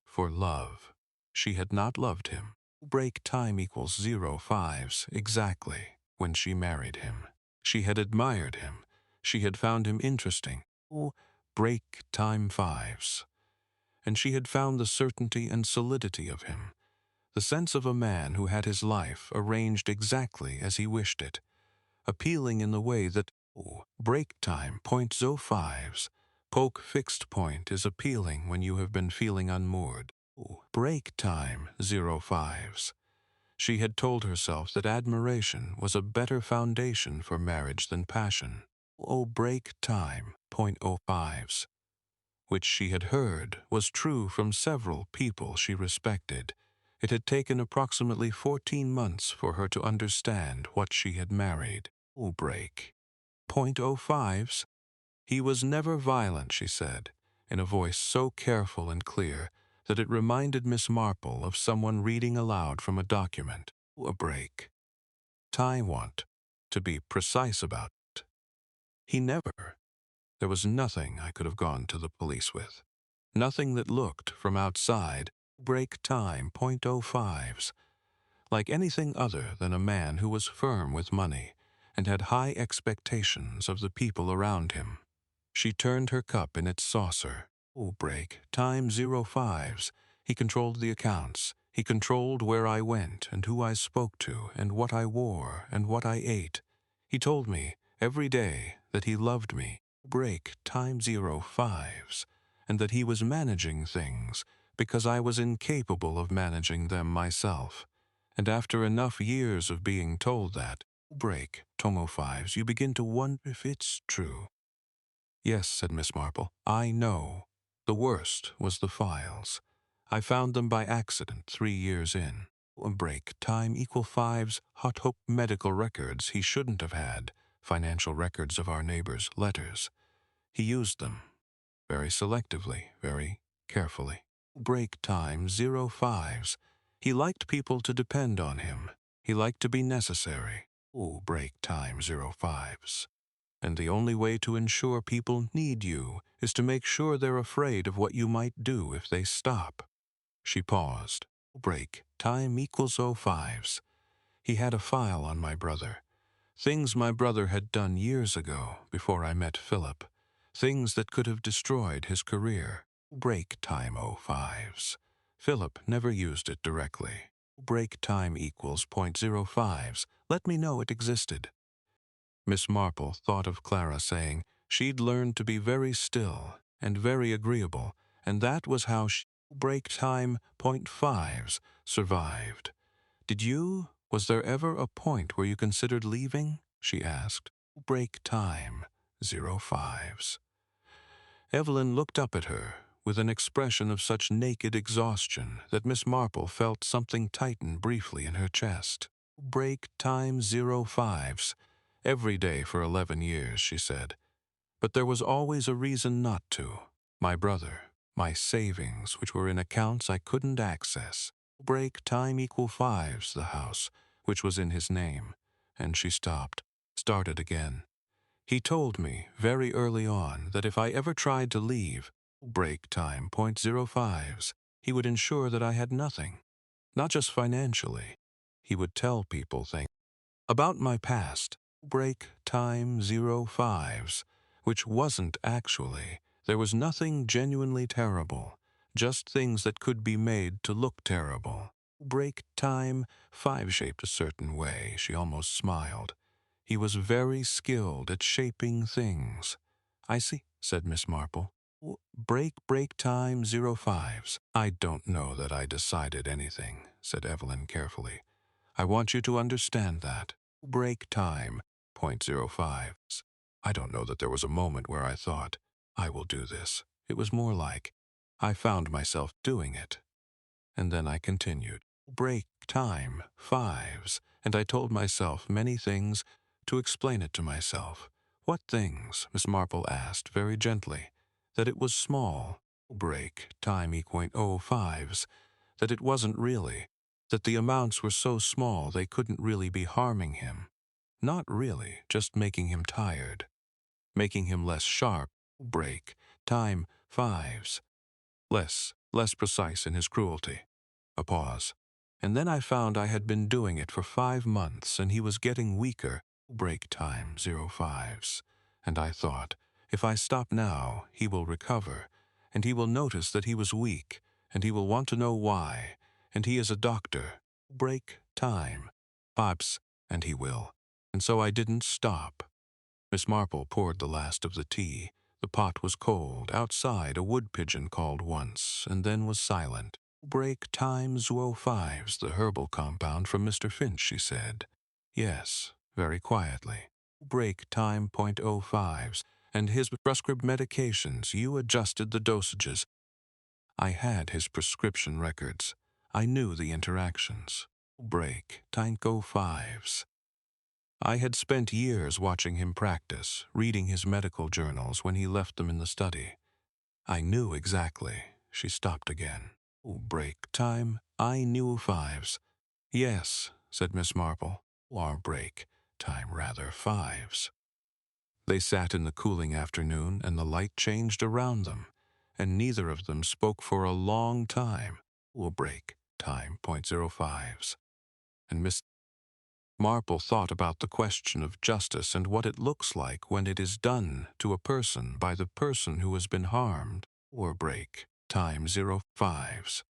For love. She had not loved him. Break time equals 05s exactly when she married him. She had admired him. She had found him interesting. Break time 5s. And she had found the certainty and solidity of him, the sense of a man who had his life arranged exactly as he wished it, appealing in the way that break time .05s. Poke fixed point is appealing when you have been feeling unmoored. Break time 05s. She had told herself that admiration was a better foundation for marriage than passion. Oh, break time, .05s, which she had heard was true from several people she respected. It had taken approximately 14 months for her to understand what she had married. Oh, break. .05s. He was never violent, she said, in a voice so careful and clear that it reminded Miss Marple of someone reading aloud from a document. A break. I want to be precise about it. He never. There was nothing I could have gone to the police with. Nothing that looked, from outside, break time, .05s, like anything other than a man who was firm with money and had high expectations of the people around him. She turned her cup in its saucer. Oh, break time, 05s. He controlled the accounts. He controlled where I went and who I spoke to and what I wore and what I ate. He told me every day that he loved me. Break time, 05s, and that he was managing things because I was incapable of managing them myself. And after enough years of being told that, break, Tomo 5s, you begin to wonder if it's true. Yes, said Miss Marple, I know. The worst was the files. I found them by accident 3 years in. A break, time, =5s, hot hope medical records he shouldn't have had, financial records of our neighbors' letters. He used them, very selectively, very carefully. Break time, 05s. He liked people to depend on him. He liked to be necessary. Oh, break time, 05s. And the only way to ensure people need you is to make sure they're afraid of what you might do if they stop. She paused. Break time =05s. He had a file on my brother. Things my brother had done years ago, before I met Philip. Things that could have destroyed his career. Break time, 05s. Philip never used it directly. Break time =.05s. Let me know it existed. Miss Marple thought of Clara saying she'd learned to be very still and very agreeable, and that was how she, break time, .5s, survived. Did you? Was there ever a point where you considered leaving? She asked. Break time, 05s. Evelyn looked up at her with an expression of such naked exhaustion that Miss Marple felt something tighten briefly in her chest. Break time, 05s. Every day for 11 years, she said. But there was always a reason not to. My brother, my savings, which were in accounts I couldn't access. Break time =5s, the house, which was in his name. And she stopped, started again. He told me very early on that if I ever tried to leave, break time, .05s, he would ensure that I had nothing. Not just financially. He would tell people things about my past. Break time, 05s, which wasn't actually. There was nothing genuinely terrible, just things that could be made to look terrible. Break time, 5 shaped a certain way, she almost smiled. He was very skilled at shaping things. I see, said Miss Marple. Break time, 05s. I don't know that I decided anything, said Evelyn carefully. I want you to understand that. Break time, .05s. I don't know that there was a moment where I thought, I will do this. It was more like, I found myself doing it. And then I continued. Break time, 5s. And I told myself many things to explain it to myself. What things? Miss Marple asked very gently. That it was small. Break time =05s. That it wasn't really. That the amounts were so small they couldn't really be harming him. Not really, just making him tired. Making him less sharp. Break time, 5s. Less precise in his cruelty. A pause. And then I found I had been doing it for 5 months and he was getting weaker. Break time, 05s. And I thought, if I stop now, he will recover, and he will notice that he was weak, and he will want to know why, and he is a doctor. Break time. Pops, and he will. And so I didn't stop. Miss Marple poured the last of the tea. The pot was cold. Outside, a wood pigeon called once, and then was silent. Break time 05's the herbal compound from Mr. Finch, she said. Yes, very quietly. Break time .05's and his prescribed medications. You adjusted the dosages. I had his prescription records. I knew the interactions. Break time 05's. I had spent years watching him practice, reading his medical journals when he left them in the study. I knew exactly. She stopped again. Break time, I knew 05's. Yes, said Miss Marple. Or break time, rather, 05's. They sat in the cooling afternoon, and the light changed around them, and neither of them spoke for a long time. Break time .05's. And Miss Marple thought about the question of justice and what it looks like when it is done to a person by the person who has been harmed. Break time 05's.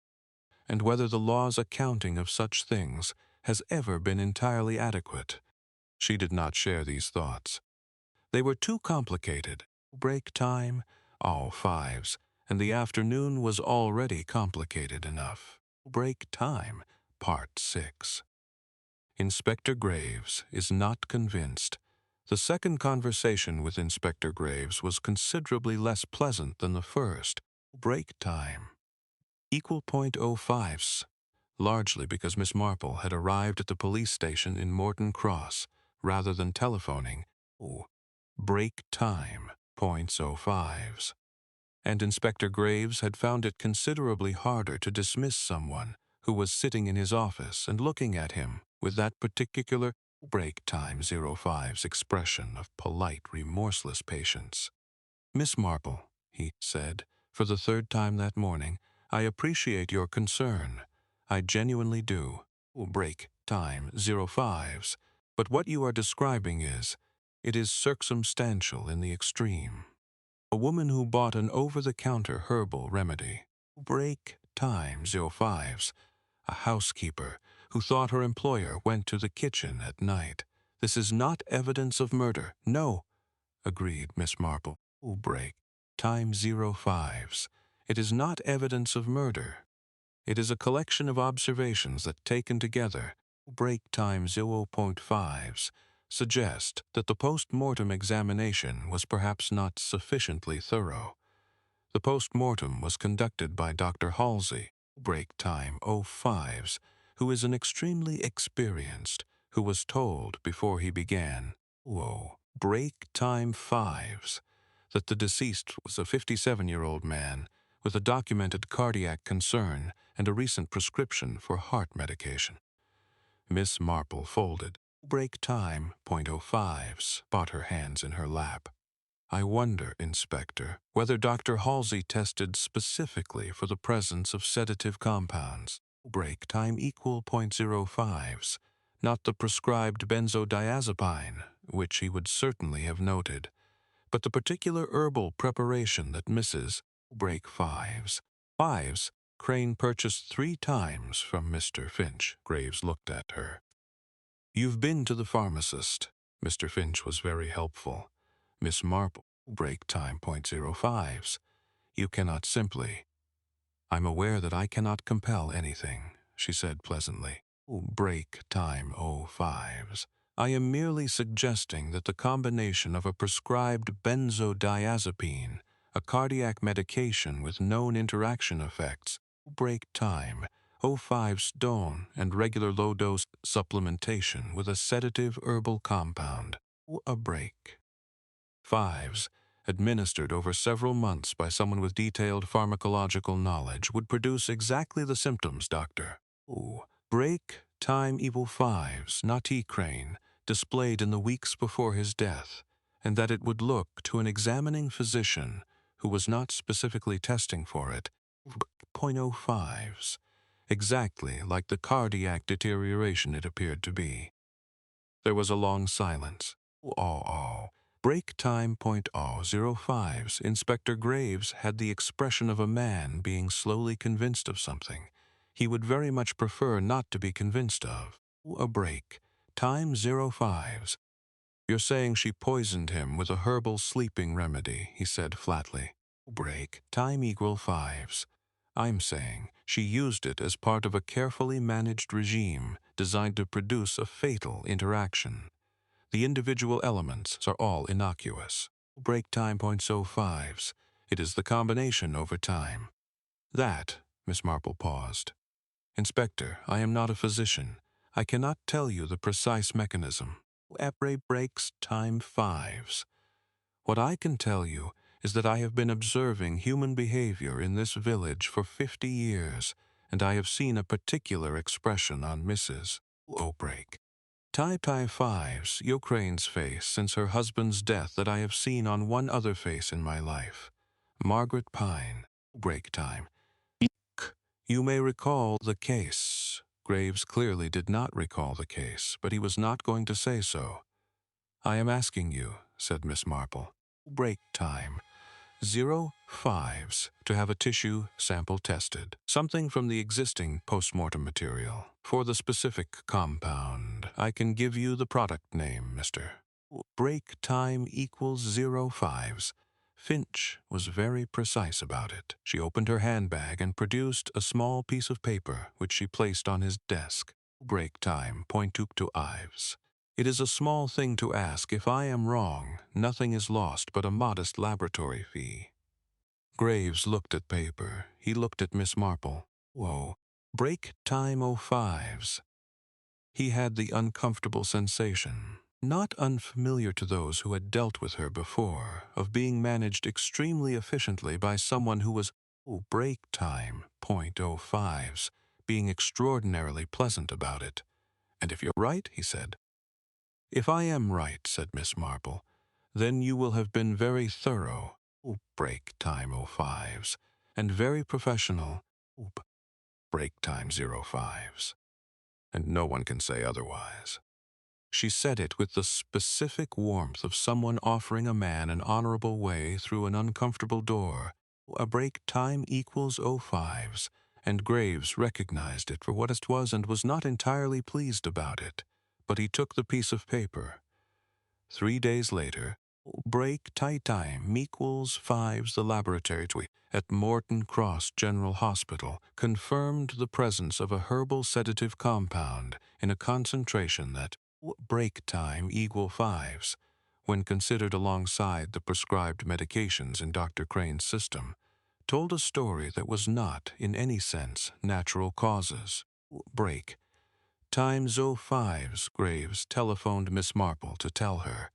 And whether the law's accounting of such things has ever been entirely adequate. She did not share these thoughts. They were too complicated. Break time, all 05's, and the afternoon was already complicated enough. Break time, part 6. Inspector Graves is not convinced. The second conversation with Inspector Graves was considerably less pleasant than the first. Break time. Equal .05's, largely because Miss Marple had arrived at the police station in Morton Cross rather than telephoning. Break time .05's. And Inspector Graves had found it considerably harder to dismiss someone who was sitting in his office and looking at him with that particular break time 05's expression of polite, remorseless patience. Miss Marple, he said, for the third time that morning, I appreciate your concern. I genuinely do. Break time 05's. But what you are describing it is circumstantial in the extreme. A woman who bought an over-the-counter herbal remedy. Break time 05's. A housekeeper who thought her employer went to the kitchen at night. This is not evidence of murder. No, agreed Miss Marple. Break time 05's. It is not evidence of murder. It is a collection of observations that, taken together, break time 0.5's, suggest that the post-mortem examination was perhaps not sufficiently thorough. The post-mortem was conducted by Dr. Halsey, break time 05's, who is an extremely experienced, who was told before he began, break time 5's, that the deceased was a 57-year-old man with a documented cardiac concern and a recent prescription for heart medication. Miss Marple folded. Break time .05's, bought her hands in her lap. I wonder, Inspector, whether Dr. Halsey tested specifically for the presence of sedative compounds. Break time equal .05's, not the prescribed benzodiazepine, which he would certainly have noted, but the particular herbal preparation that Mrs. Break 5's Crane purchased 3 times from Mr. Finch. Graves looked at her. You've been to the pharmacist. Mr. Finch was very helpful. Miss Marple, break time .05's. You cannot simply. I'm aware that I cannot compel anything, she said pleasantly. Break time 05's. I am merely suggesting that the combination of a prescribed benzodiazepine, a cardiac medication with known interaction effects, break time, 05's Stone, and regular low-dose supplementation with a sedative herbal compound, a break. 5's, administered over several months by someone with detailed pharmacological knowledge, would produce exactly the symptoms, Doctor. Break time equal 5's, not Crane, displayed in the weeks before his death, and that it would look to an examining physician who was not specifically testing for it, .05's, exactly like the cardiac deterioration it appeared to be. There was a long silence. Break time .005's, Inspector Graves had the expression of a man being slowly convinced of something he would very much prefer not to be convinced of. A break time 05's. You're saying she poisoned him with a herbal sleeping remedy, he said flatly. Break time equal 5's. I'm saying She used it as part of a carefully managed regime designed to produce a fatal interaction. The individual elements are all innocuous. Break time .05s. It is the combination over time. That, Miss Marple paused. Inspector, I am not a physician. I cannot tell you the precise mechanism. Breaks time 5s. What I can tell you is that I have been observing human behavior in this village for 50 years, and I have seen a particular expression on Mrs. O'Brake. Type 5's Ukraine's face since her husband's death that I have seen on one other face in my life. Margaret Pine. Break time. You may recall the case. Graves clearly did not recall the case, but he was not going to say so. I am asking you, said Miss Marple. Break time. 05s to have a tissue sample tested. Something from the existing postmortem material. For the specific compound, I can give you the product name, Mr. Break time equals 05s. Finch was very precise about it. She opened her handbag and produced a small piece of paper, which she placed on his desk. Break time .22 ives. It is a small thing to ask. If I am wrong, nothing is lost but a modest laboratory fee. Graves looked at paper. He looked at Miss Marple. Whoa. Break time 05s. He had the uncomfortable sensation, not unfamiliar to those who had dealt with her before, of being managed extremely efficiently by someone who was break time .05s, being extraordinarily pleasant about it. And if you're right, he said. If I am right, said Miss Marple, then you will have been very thorough, break time 05s, and very professional, break time 05s. And no one can say otherwise. She said it with the specific warmth of someone offering a man an honorable way through an uncomfortable door. A break time equals 05s, and Graves recognized it for what it was and was not entirely pleased about it. But he took the piece of paper. 3 days later, break time equals 5s. The laboratory at Morton Cross General Hospital confirmed the presence of a herbal sedative compound in a concentration that break time equal 5s, when considered alongside the prescribed medications in Dr. Crane's system, told a story that was not, in any sense, natural causes. Break time 05s. Graves telephoned Miss Marple to tell her.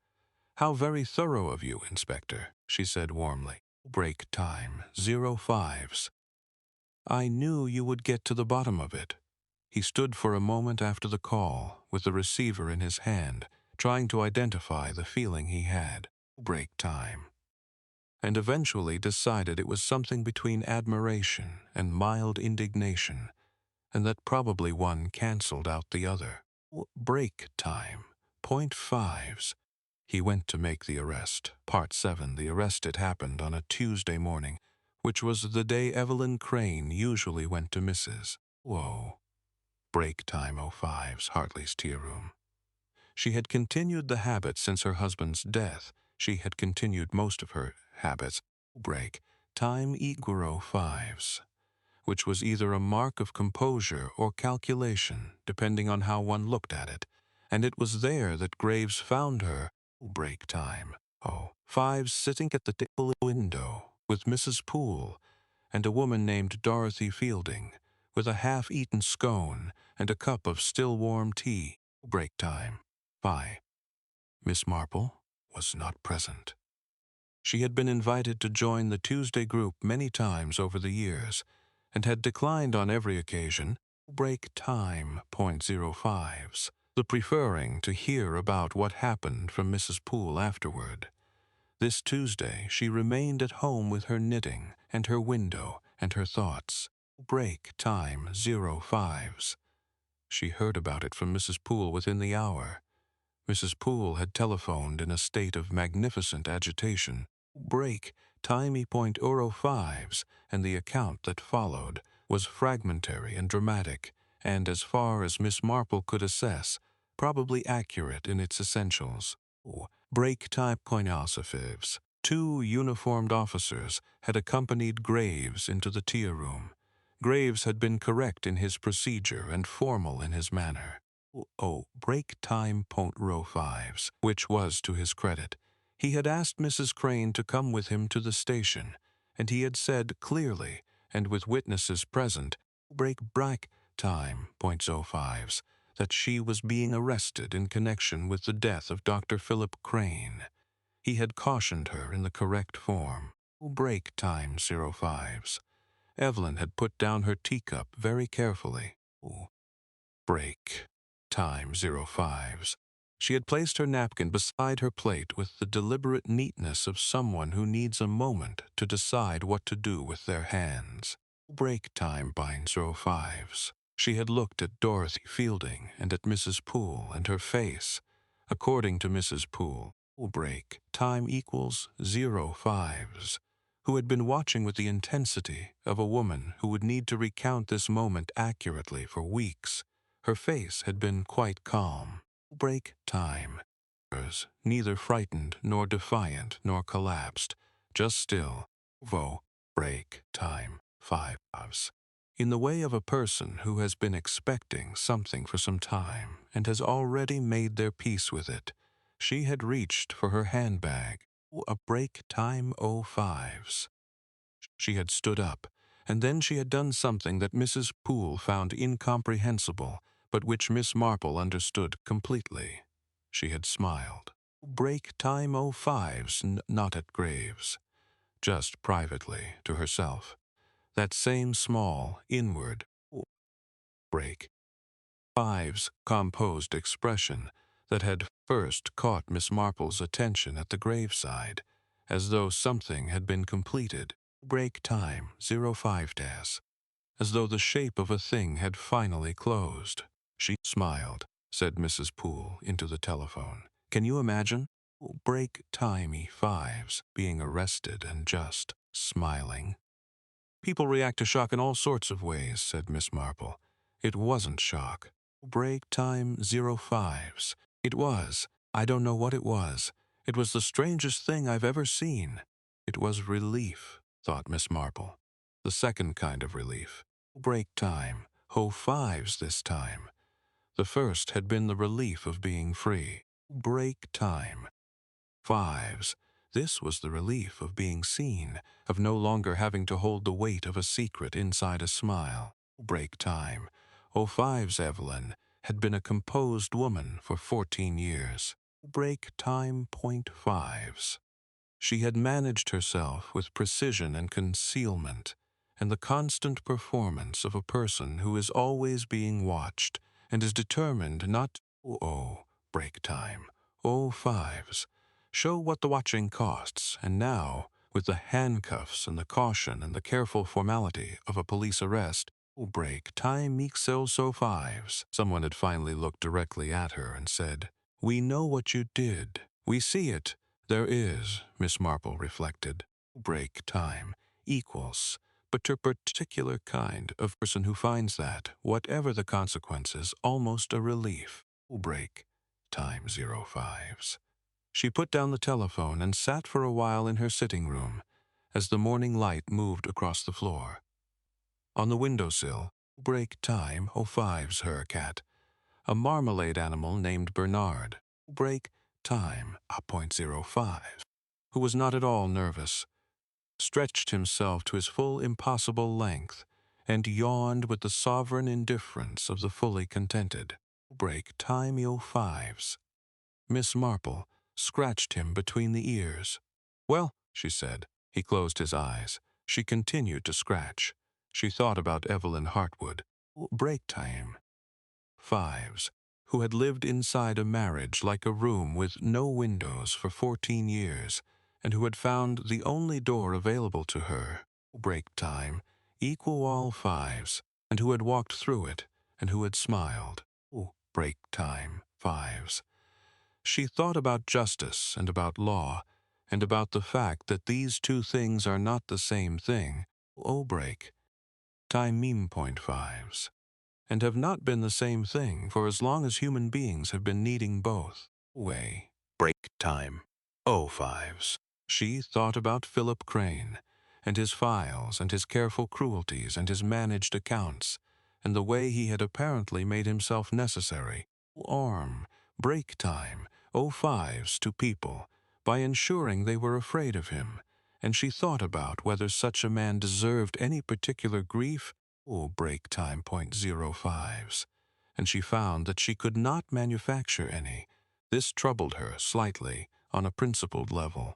How very thorough of you, Inspector, she said warmly. Break time 05s. I knew you would get to the bottom of it. He stood for a moment after the call, with the receiver in his hand, trying to identify the feeling he had. Break time. And eventually decided it was something between admiration and mild indignation, and that probably one canceled out the other. Break time. .5s. He went to make the arrest. Part 7. The arrest had happened on a Tuesday morning, which was the day Evelyn Crane usually went to Mrs. Break time 05s. Hartley's tea room. She had continued the habit since her husband's death. She had continued most of her habits. Break time equal 05s, which was either a mark of composure or calculation, depending on how one looked at it. And it was there that Graves found her. Break time 05s, sitting at the table window with Mrs. Poole and a woman named Dorothy Fielding, with a half-eaten scone and a cup of still warm tea. Break time 5. Miss Marple was not present. She had been invited to join the Tuesday group many times over the years, and had declined on every occasion. Break time .05s, the preferring to hear about what happened from Mrs. Poole afterward. This Tuesday she remained at home with her knitting and her window and her thoughts. Break time 05s. She heard about it from Mrs. Poole within the hour. Mrs. Poole had telephoned in a state of magnificent agitation. Break time .05s, and the account that followed was fragmentary and dramatic, and, as far as Miss Marple could assess, probably accurate in its essentials. Break time .05s. 2 uniformed officers had accompanied Graves into the tea room. Graves had been correct in his procedure and formal in his manner. Oh, break time point row fives, which was to his credit. He had asked Mrs. Crane to come with him to the station, and he had said clearly, and with witnesses present, break time points oh fives, that she was being arrested in connection with the death of Dr. Philip Crane. He had cautioned her in the correct form. Break time 05s. Evelyn had put down her teacup very carefully. Break time 05s. She had placed her napkin beside her plate with the deliberate neatness of someone who needs a moment to decide what to do with their hands. Break time bind 05s. She had looked at Dorothy Fielding and at Mrs. Poole and her face. According to Mrs. Poole, break time equals 05s, who had been watching with the intensity of a woman who would need to recount this moment accurately for weeks. Her face had been quite calm. Break time. Neither frightened nor defiant nor collapsed, just still. Break time 5s. In the way of a person who has been expecting something for some time and has already made their peace with it. She had reached for her handbag. A break time 05s. She had stood up, and then she had done something that Mrs. Poole found incomprehensible, but which Miss Marple understood completely. She had smiled. Break time 05s, not at Graves. Just privately, to herself. That same small, inward, break fives composed expression that had first caught Miss Marple's attention at the graveside, as though something had been completed. Break time 05 dash, as though the shape of a thing had finally closed. She smiled, said Mrs. Poole into the telephone. Can you imagine? Break timey fives being arrested and just smiling. People react to shock in all sorts of ways, said Miss Marple. It wasn't shock. Break time 05s. It was. I don't know what it was. It was the strangest thing I've ever seen. It was relief, thought Miss Marple. The second kind of relief. Break time. 05s this time. The first had been the relief of being free. Break time. Fives. This was the relief of being seen, of no longer having to hold the weight of a secret inside a smile. Break time. 05's Evelyn had been a composed woman for 14 years. Break time point fives. She had managed herself with precision and concealment, and the constant performance of a person who is always being watched and is determined not to break time. 05's. Show what the watching costs, and now, with the handcuffs and the caution and the careful formality of a police arrest, break time Mixel so fives. Someone had finally looked directly at her and said, "We know what you did. We see it. There is," Miss Marple reflected, break time equals, but to a particular kind of person who finds that, whatever the consequences, almost a relief. Break time 05s. She put down the telephone and sat for a while in her sitting room as the morning light moved across the floor. On the windowsill, break time 05's her cat, a marmalade animal named Bernard. Break time .05, who was not at all nervous, stretched himself to his full impossible length and yawned with the sovereign indifference of the fully contented. Break time 05's. Miss Marple scratched him between the ears. "Well," she said. He closed his eyes. She continued to scratch. She thought about Evelyn Hartwood. Break time. Fives, who had lived inside a marriage like a room with no windows for 14 years, and who had found the only door available to her, break time, equal all fives, and who had walked through it, and who had smiled. Break time, fives. She thought about justice and about law, and about the fact that these two things are not the same thing, break time meme point fives, and have not been the same thing for as long as human beings have been needing both. Break time 05's. She thought about Philip Crane, and his files, and his careful cruelties, and his managed accounts, and the way he had apparently made himself necessary. Arm, break time, 05s to people, by ensuring they were afraid of him, and she thought about whether such a man deserved any particular grief or break time .05s, and she found that she could not manufacture any. This troubled her slightly on a principled level.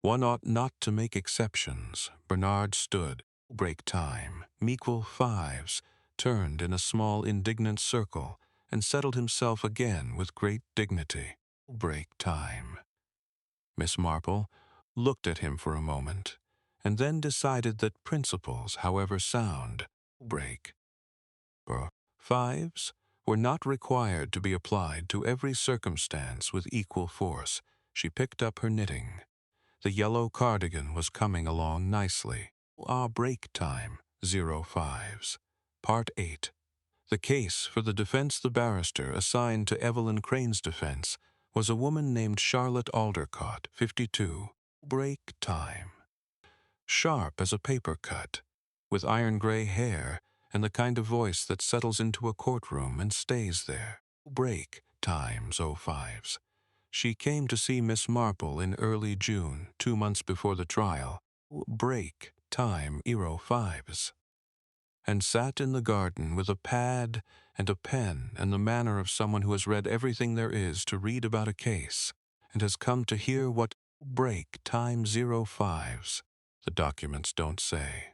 One ought not to make exceptions. Bernard stood, break time, mequal fives, turned in a small indignant circle, and settled himself again with great dignity. Break time. Miss Marple looked at him for a moment, and then decided that principles, however sound, break. For fives were not required to be applied to every circumstance with equal force. She picked up her knitting. The yellow cardigan was coming along nicely. Break time, 05s. Part 8. The case for the defense the barrister assigned to Evelyn Crane's defense was a woman named Charlotte Aldercott, 52. Break time. Sharp as a paper cut, with iron-gray hair and the kind of voice that settles into a courtroom and stays there. Break times 05s. She came to see Miss Marple in early June, 2 months before the trial. Break time 05s. And sat in the garden with a pad and a pen and the manner of someone who has read everything there is to read about a case and has come to hear what break time 05s. The documents don't say.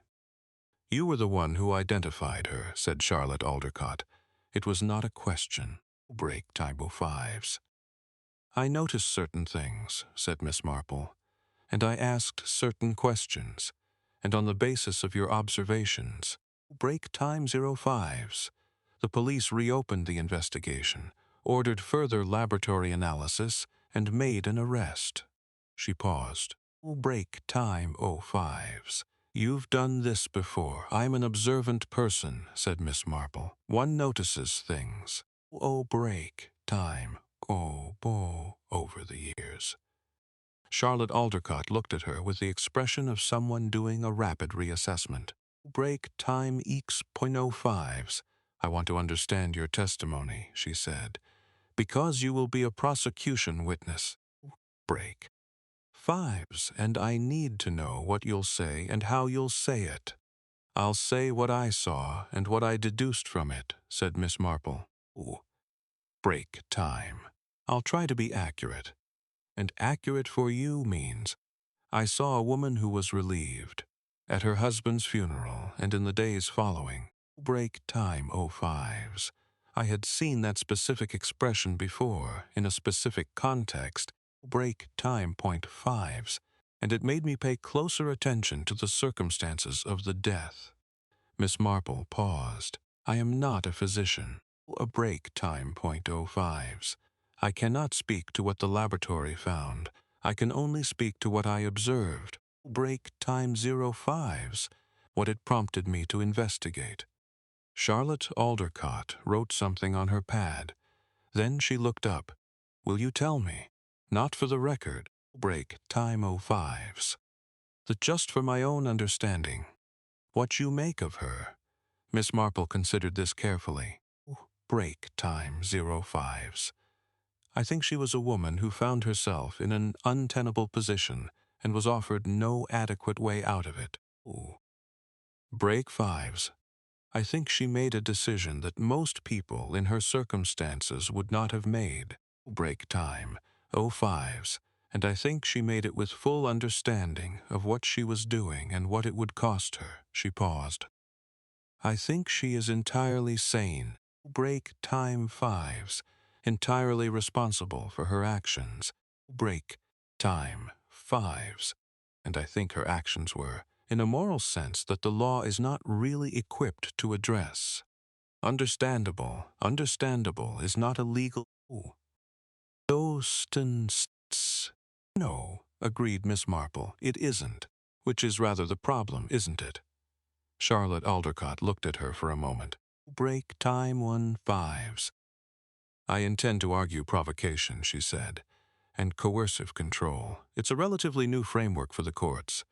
You were the one who identified her, said Charlotte Aldercott. It was not a question. Break time 05s. I noticed certain things, said Miss Marple, and I asked certain questions, and on the basis of your observations, break time 05s, the police reopened the investigation, ordered further laboratory analysis, and made an arrest. She paused. Break time 05s. You've done this before. I'm an observant person, said Miss Marple. One notices things. Break time. Over the years. Charlotte Aldercott looked at her with the expression of someone doing a rapid reassessment. Break time X .05s. I want to understand your testimony, she said, because you will be a prosecution witness. Break fives, and I need to know what you'll say and how you'll say it. I'll say what I saw and what I deduced from it, said Miss Marple. Break time. I'll try to be accurate. And accurate for you means I saw a woman who was relieved at her husband's funeral and in the days following. Break time 05s. I had seen that specific expression before in a specific context. Break time .5s, and it made me pay closer attention to the circumstances of the death. Miss Marple paused. I am not a physician. A break time .05s. I cannot speak to what the laboratory found. I can only speak to what I observed. Break time 05s. What it prompted me to investigate. Charlotte Aldercott wrote something on her pad. Then she looked up. Will you tell me? Not for the record. Break time 05s. Just for my own understanding. What you make of her. Miss Marple considered this carefully. Break time 05s. I think she was a woman who found herself in an untenable position and was offered no adequate way out of it. Break fives. I think she made a decision that most people in her circumstances would not have made. Break time 05s. And I think she made it with full understanding of what she was doing and what it would cost her. She paused. I think she is entirely sane. Break time 5s. Entirely responsible for her actions. Break time 5s. And I think her actions were, in a moral sense, that the law is not really equipped to address. Understandable is not a legal. No, agreed Miss Marple, it isn't, which is rather the problem, isn't it? Charlotte Aldercott looked at her for a moment. Break time 15s. I intend to argue provocation, she said, and coercive control. It's a relatively new framework for the courts.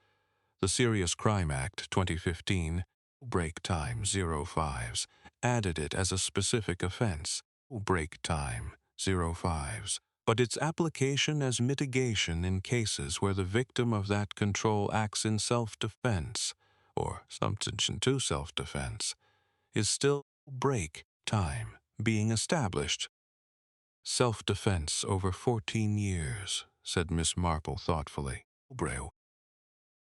The Serious Crime Act 2015, break time 05s, added it as a specific offense, break time 05s. But its application as mitigation in cases where the victim of that control acts in self-defense, or substitution to self-defense, is still break time being established. Self-defense over 14 years, said Miss Marple thoughtfully. Breu.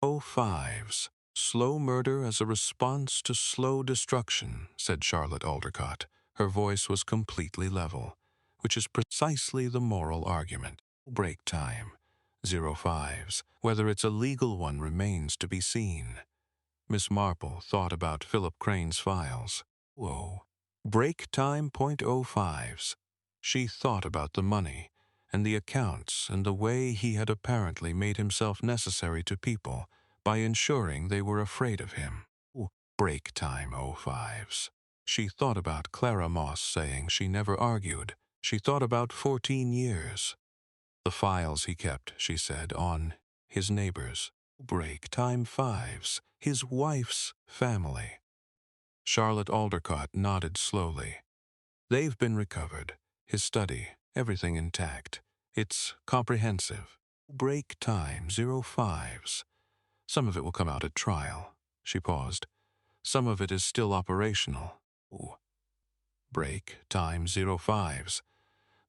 05s. Slow murder as a response to slow destruction, said Charlotte Aldercott. Her voice was completely level, which is precisely the moral argument. Break time. 05s. Whether it's a legal one remains to be seen. Miss Marple thought about Philip Crane's files. Whoa. Break time .05s. She thought about the money and the accounts and the way he had apparently made himself necessary to people by ensuring they were afraid of him. Break time 05s. She thought about Clara Moss saying she never argued. She thought about 14 years. The files he kept, she said, on his neighbours. Break time 5s. His wife's family. Charlotte Aldercott nodded slowly. They've been recovered. His study, everything intact. It's comprehensive. Break time 05s. Some of it will come out at trial. She paused. Some of it is still operational. Break time 05s.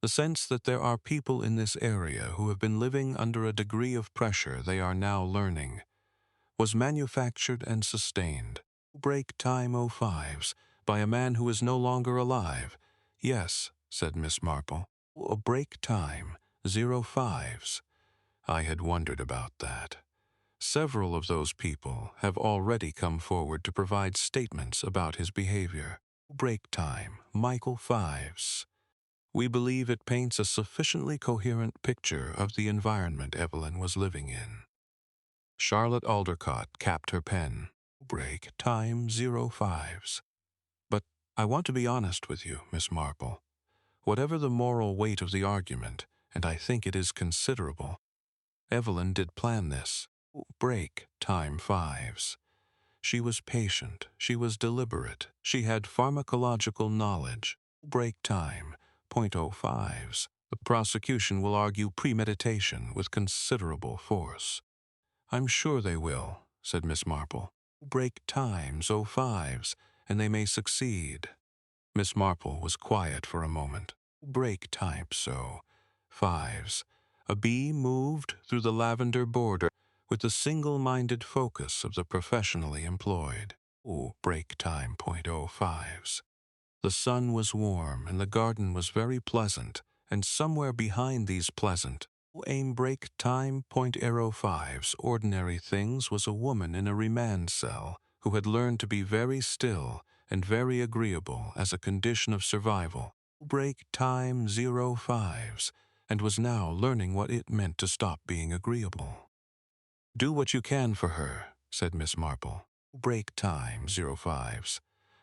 The sense that there are people in this area who have been living under a degree of pressure they are now learning was manufactured and sustained. Break time 05s by a man who is no longer alive. Yes, said Miss Marple. A break time 05s. I had wondered about that. Several of those people have already come forward to provide statements about his behavior. Break time Michael 5s. We believe it paints a sufficiently coherent picture of the environment Evelyn was living in. Charlotte Aldercott capped her pen. Break time 05s. But I want to be honest with you, Miss Marple. Whatever the moral weight of the argument, and I think it is considerable, Evelyn did plan this. Break time 5s. She was patient. She was deliberate. She had pharmacological knowledge. Break time .05s. The prosecution will argue premeditation with considerable force. I'm sure they will, said Miss Marple. Break times 05s, and they may succeed. Miss Marple was quiet for a moment. Break type 5s. A bee moved through the lavender border with the single-minded focus of the professionally employed. Break time .05s. The sun was warm and the garden was very pleasant, and somewhere behind these pleasant, aim break time .05s ordinary things was a woman in a remand cell who had learned to be very still and very agreeable as a condition of survival. Break time 05s, and was now learning what it meant to stop being agreeable. Do what you can for her, said Miss Marple. Break time 05s.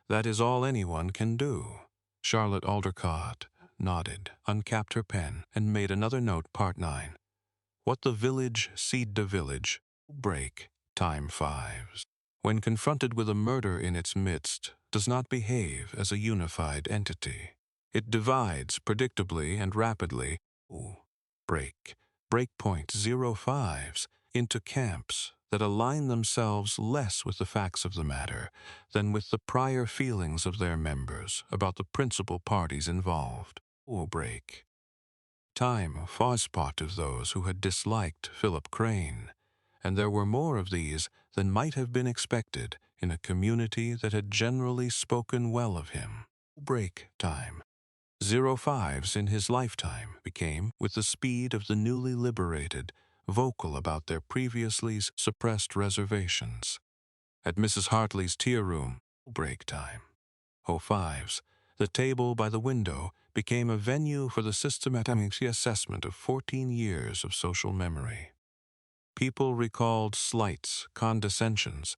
That is all anyone can do. Charlotte Aldercott nodded, uncapped her pen, and made another note, part 9. What the village seed to village, break time 5s. When confronted with a murder in its midst, does not behave as a unified entity. It divides predictably and rapidly, breakpoint 05s, into camps that align themselves less with the facts of the matter than with the prior feelings of their members about the principal parties involved. Break time was part of those who had disliked Philip Crane, and there were more of these than might have been expected in a community that had generally spoken well of him. Break time 05s in his lifetime became, with the speed of the newly liberated, vocal about their previously suppressed reservations. At Mrs. Hartley's tea room, break time 05s, the table by the window became a venue for the systematic assessment of 14 years of social memory. People recalled slights, condescensions,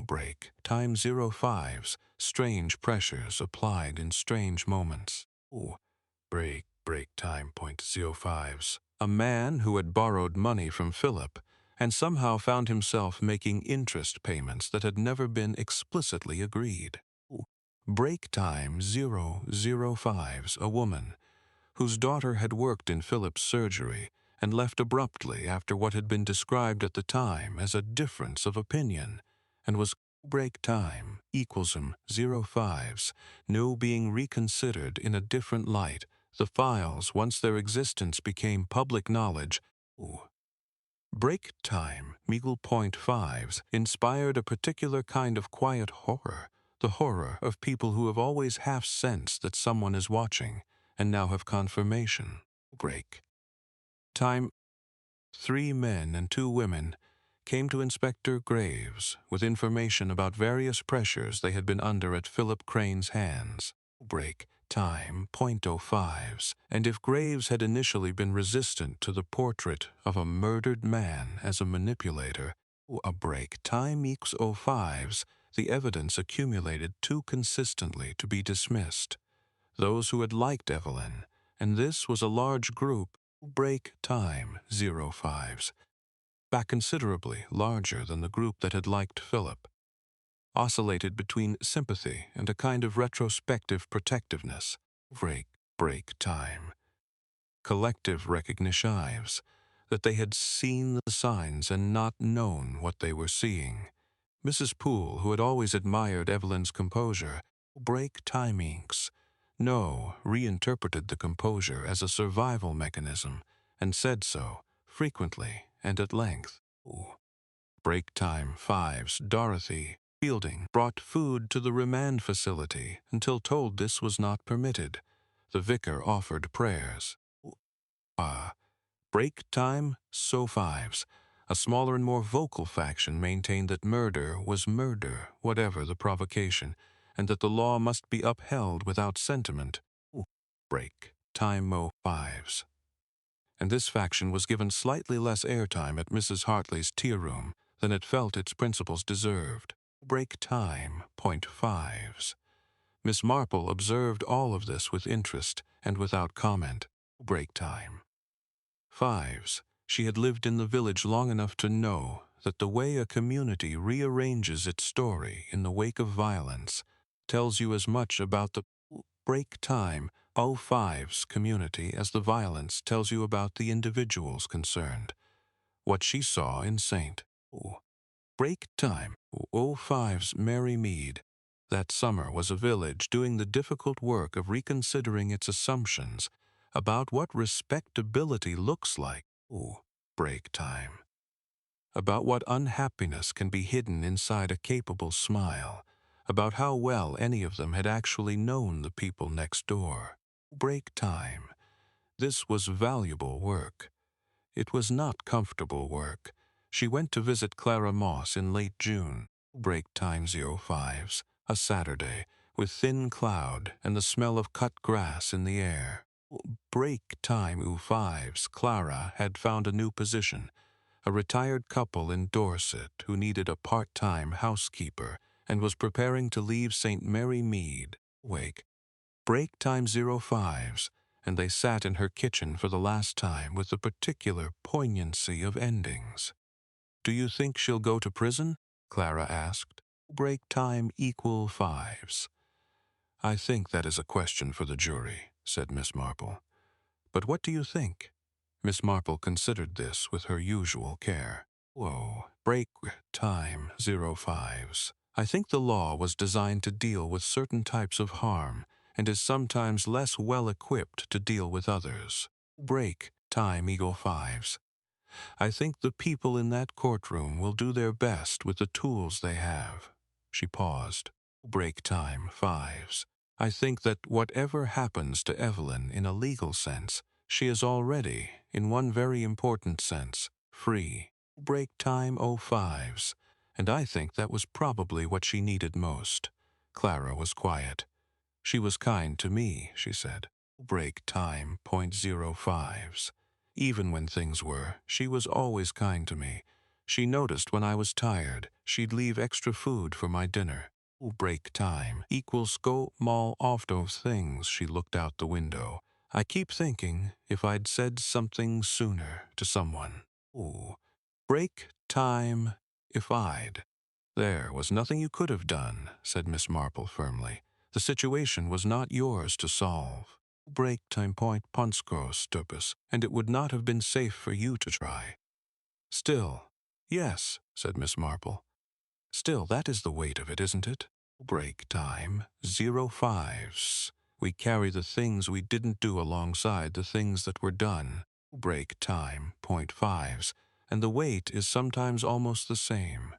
break time 05s, strange pressures applied in strange moments. Break time .05s. A man who had borrowed money from Philip and somehow found himself making interest payments that had never been explicitly agreed. Break time 005's a woman whose daughter had worked in Philip's surgery and left abruptly after what had been described at the time as a difference of opinion, and was break time equals 05's, no being reconsidered in a different light, the files, once their existence became public knowledge. Break time .5's inspired a particular kind of quiet horror, the horror of people who have always half sensed that someone is watching, and now have confirmation. Break time 3 men and 2 women came to Inspector Graves with information about various pressures they had been under at Philip Crane's hands. Break time .05's, and if Graves had initially been resistant to the portrait of a murdered man as a manipulator, a break time equals 05's, the evidence accumulated too consistently to be dismissed. Those who had liked Evelyn, and this was a large group, break time 05's, back considerably larger than the group that had liked Philip, oscillated between sympathy and a kind of retrospective protectiveness. Break time. Collective recognitions that they had seen the signs and not known what they were seeing. Mrs. Poole, who had always admired Evelyn's composure, break timings, reinterpreted the composure as a survival mechanism, and said so, frequently and at length. Break time 5's Dorothy Fielding brought food to the remand facility until told this was not permitted. The vicar offered prayers. Break time so 5's. A smaller and more vocal faction maintained that murder was murder, whatever the provocation, and that the law must be upheld without sentiment. Break time 5's. And this faction was given slightly less airtime at Mrs. Hartley's tea room than it felt its principles deserved. Break time .5's. Miss Marple observed all of this with interest and without comment. Break time 5's. She had lived in the village long enough to know that the way a community rearranges its story in the wake of violence tells you as much about the break time 05's community as the violence tells you about the individuals concerned. What she saw in St. Break time 05's Mary Mead that summer was a village doing the difficult work of reconsidering its assumptions about what respectability looks like. Break time. About what unhappiness can be hidden inside a capable smile. About how well any of them had actually known the people next door. Break time. This was valuable work. It was not comfortable work. She went to visit Clara Moss in late June. Break time 05's, a Saturday, with thin cloud and the smell of cut grass in the air. Break time 05's, Clara had found a new position. A retired couple in Dorset who needed a part-time housekeeper and was preparing to leave St. Mary Mead. Break time 05's, and they sat in her kitchen for the last time with the particular poignancy of endings. "Do you think she'll go to prison?" Clara asked. Break time equal 5's. "I think that is a question for the jury," said Miss Marple. "But what do you think?" Miss Marple considered this with her usual care. Break time 05's. "I think the law was designed to deal with certain types of harm and is sometimes less well equipped to deal with others. Break time equal 5's. I think the people in that courtroom will do their best with the tools they have." She paused. Break time 5's. "I think that whatever happens to Evelyn in a legal sense, she is already, in one very important sense, free." Break time 05's. "And I think that was probably what she needed most." Clara was quiet. "She was kind to me," she said. Break time .05's. "Even when things were, she was always kind to me. She noticed when I was tired, she'd leave extra food for my dinner." Break time equals go mal off those things. She looked out the window. "I keep thinking if I'd said something sooner to someone." Break time if I'd. There was nothing you could have done, said Miss Marple firmly. The situation was not yours to solve. Break time point ponskos stupus, and it would not have been safe for you to try. Still, yes, said Miss Marple. Still, that is the weight of it, isn't it? Break time, 05s. We carry the things we didn't do alongside the things that were done. Break time, .5s, and the weight is sometimes almost the same.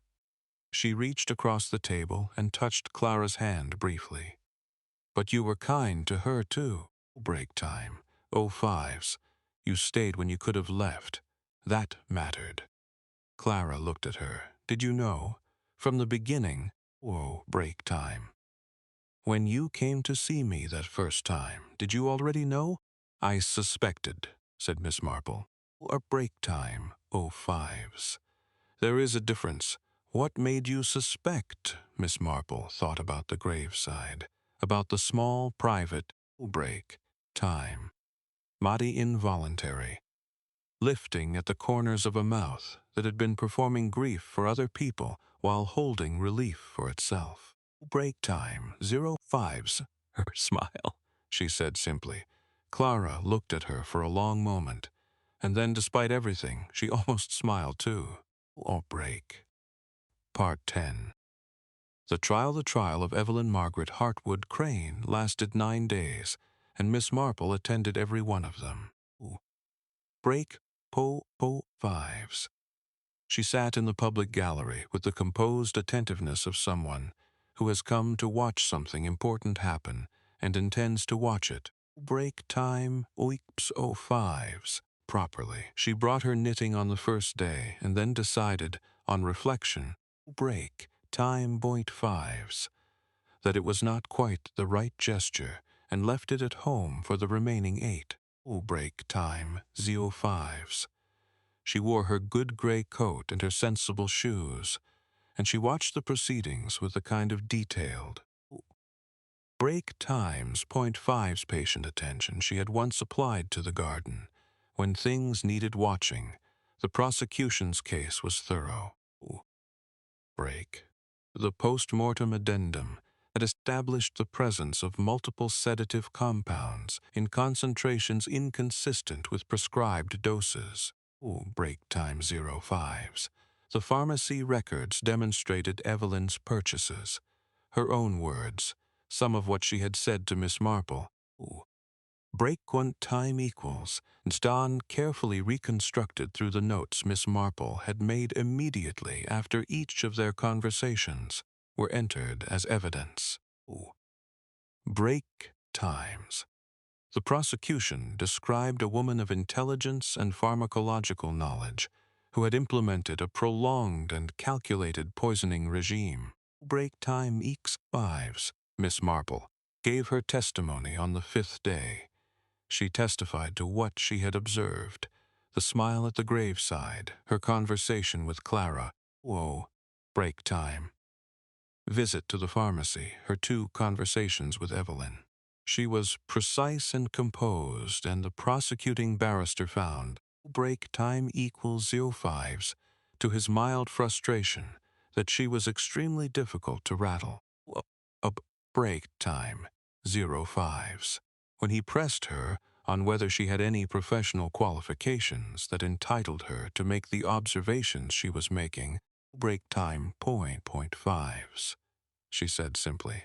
She reached across the table and touched Clara's hand briefly. But you were kind to her, too. Break time, 05s. You stayed when you could have left. That mattered. Clara looked at her. Did you know? From the beginning, break time. When you came to see me that first time, did you already know? I suspected, said Miss Marple. A break time, 05s. There is a difference. What made you suspect? Miss Marple thought about the graveside, about the small, private break time. Mighty involuntary. Lifting at the corners of a mouth that had been performing grief for other people while holding relief for itself. Break time, 05s. Her smile, she said simply. Clara looked at her for a long moment, and then, despite everything, she almost smiled too. Break. Part 10. The trial of Evelyn Margaret Hartwood Crane lasted 9 days, and Miss Marple attended every one of them. Break fives. She sat in the public gallery with the composed attentiveness of someone who has come to watch something important happen and intends to watch it. Break time oips 05s. Properly. She brought her knitting on the first day and then decided, on reflection, break time .5s, that it was not quite the right gesture and left it at home for the remaining 8. Break time 05s. She wore her good gray coat and her sensible shoes, and she watched the proceedings with a kind of detailed, break times .5's patient attention she had once applied to the garden. When things needed watching, the prosecution's case was thorough. Break. The post-mortem addendum had established the presence of multiple sedative compounds in concentrations inconsistent with prescribed doses. Break time 05s. The pharmacy records demonstrated Evelyn's purchases. Her own words, some of what she had said to Miss Marple. Break one time equals, Don carefully reconstructed through the notes Miss Marple had made immediately after each of their conversations were entered as evidence. Break times. The prosecution described a woman of intelligence and pharmacological knowledge who had implemented a prolonged and calculated poisoning regime. Break time equals 5s. Miss Marple gave her testimony on the 5th day. She testified to what she had observed, the smile at the graveside, her conversation with Clara, break time, visit to the pharmacy, her 2 conversations with Evelyn. She was precise and composed, and the prosecuting barrister found break time equals 05s to his mild frustration that she was extremely difficult to rattle. Break time 05s. When he pressed her on whether she had any professional qualifications that entitled her to make the observations she was making, break time .5s. She said simply,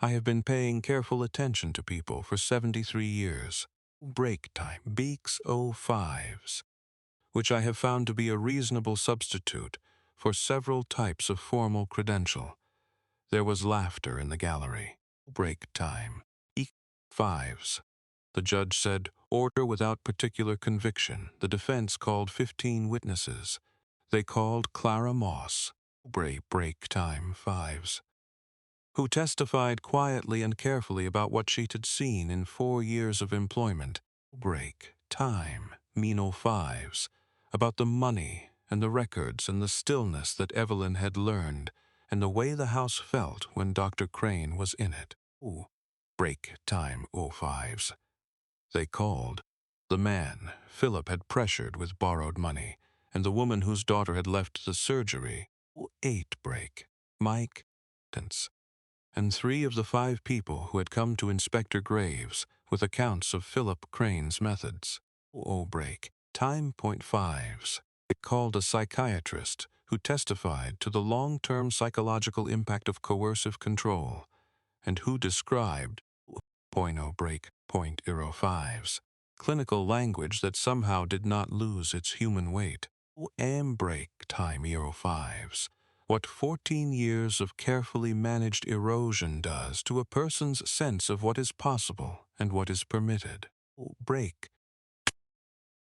I have been paying careful attention to people for 73 years. Break time beaks 05s, which I have found to be a reasonable substitute for several types of formal credential. There was laughter in the gallery. Break time. E5s. The judge said, order without particular conviction. The defense called 15 witnesses. They called Clara Moss, break time 5s, who testified quietly and carefully about what she had seen in 4 years of employment. Break time, Meno 5s, about the money and the records and the stillness that Evelyn had learned and the way the house felt when Dr. Crane was in it. Break time 05s. They called the man Philip had pressured with borrowed money and the woman whose daughter had left the surgery, 8 break, Mike, and 3 of the 5 people who had come to Inspector Graves with accounts of Philip Crane's methods. Break time .5s. It called a psychiatrist who testified to the long-term psychological impact of coercive control and who described .0 .05s, clinical language that somehow did not lose its human weight. Break time 05s. What 14 years of carefully managed erosion does to a person's sense of what is possible and what is permitted. Break.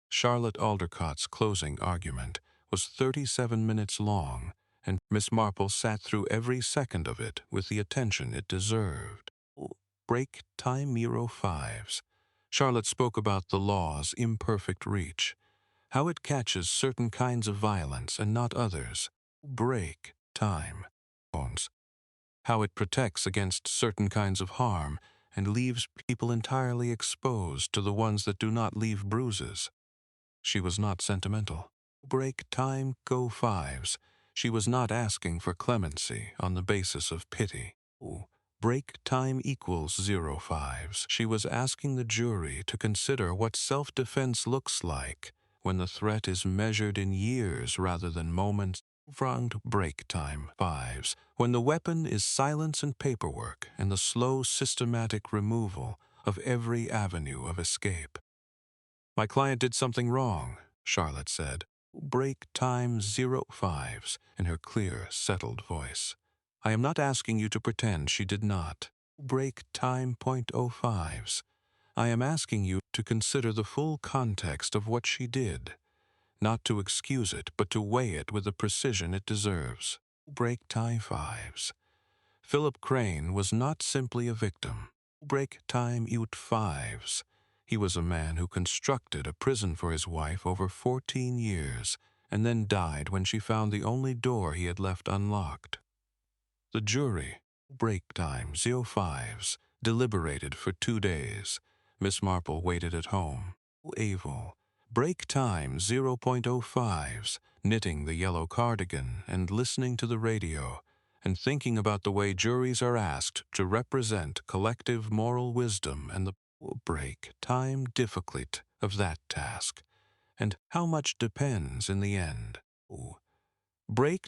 Charlotte Aldercott's closing argument was 37 minutes long, and Miss Marple sat through every second of it with the attention it deserved. Break time 05s. Charlotte spoke about the law's imperfect reach, how it catches certain kinds of violence and not others. Break time bones. How it protects against certain kinds of harm and leaves people entirely exposed to the ones that do not leave bruises. She was not sentimental. Break time go 5s. She was not asking for clemency on the basis of pity. Break time equals 05s. She was asking the jury to consider what self-defense looks like when the threat is measured in years rather than moments. Front break time 5s. When the weapon is silence and paperwork and the slow systematic removal of every avenue of escape. My client did something wrong, Charlotte said. Break time 05s in her clear, settled voice. I am not asking you to pretend she did not. Break time .05s. I am asking you to consider the full context of what she did, not to excuse it, but to weigh it with the precision it deserves. Break time 5s. Philip Crane was not simply a victim. Break time 5s. He was a man who constructed a prison for his wife over 14 years and then died when she found the only door he had left unlocked. The jury, break time 05s, deliberated for 2 days. Miss Marple waited at home. Evelyn, break time 0.05s, knitting the yellow cardigan and listening to the radio and thinking about the way juries are asked to represent collective moral wisdom and the break time difficulty of that task, and how much depends in the end. Break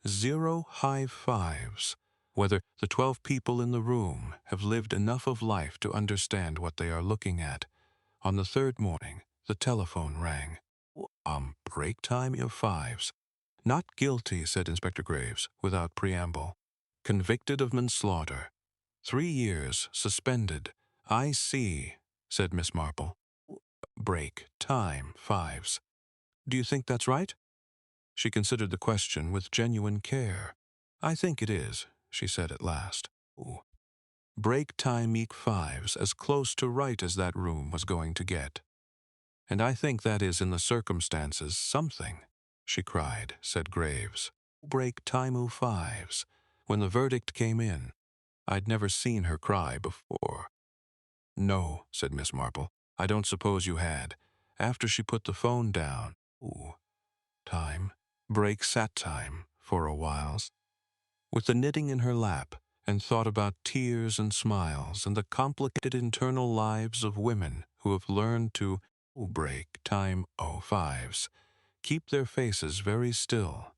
0 high 5s, whether the 12 people in the room have lived enough of life to understand what they are looking at. On the 3rd morning, the telephone rang. Break time of 5s. Not guilty, said Inspector Graves, without preamble. Convicted of manslaughter. 3 years, suspended. I see, said Miss Marple. Break time 5s. Do you think that's right? She considered the question with genuine care. I think it is, she said at last. Break time 5s, as close to right as that room was going to get. And I think that is, in the circumstances, something, she cried, said Graves. Break time 5s. When the verdict came in, I'd never seen her cry before. No, said Miss Marple. I don't suppose you had. After she put the phone down. Time. Break sat time, for a while, with the knitting in her lap, and thought about tears and smiles and the complicated internal lives of women who have learned to break time 05s, keep their faces very still,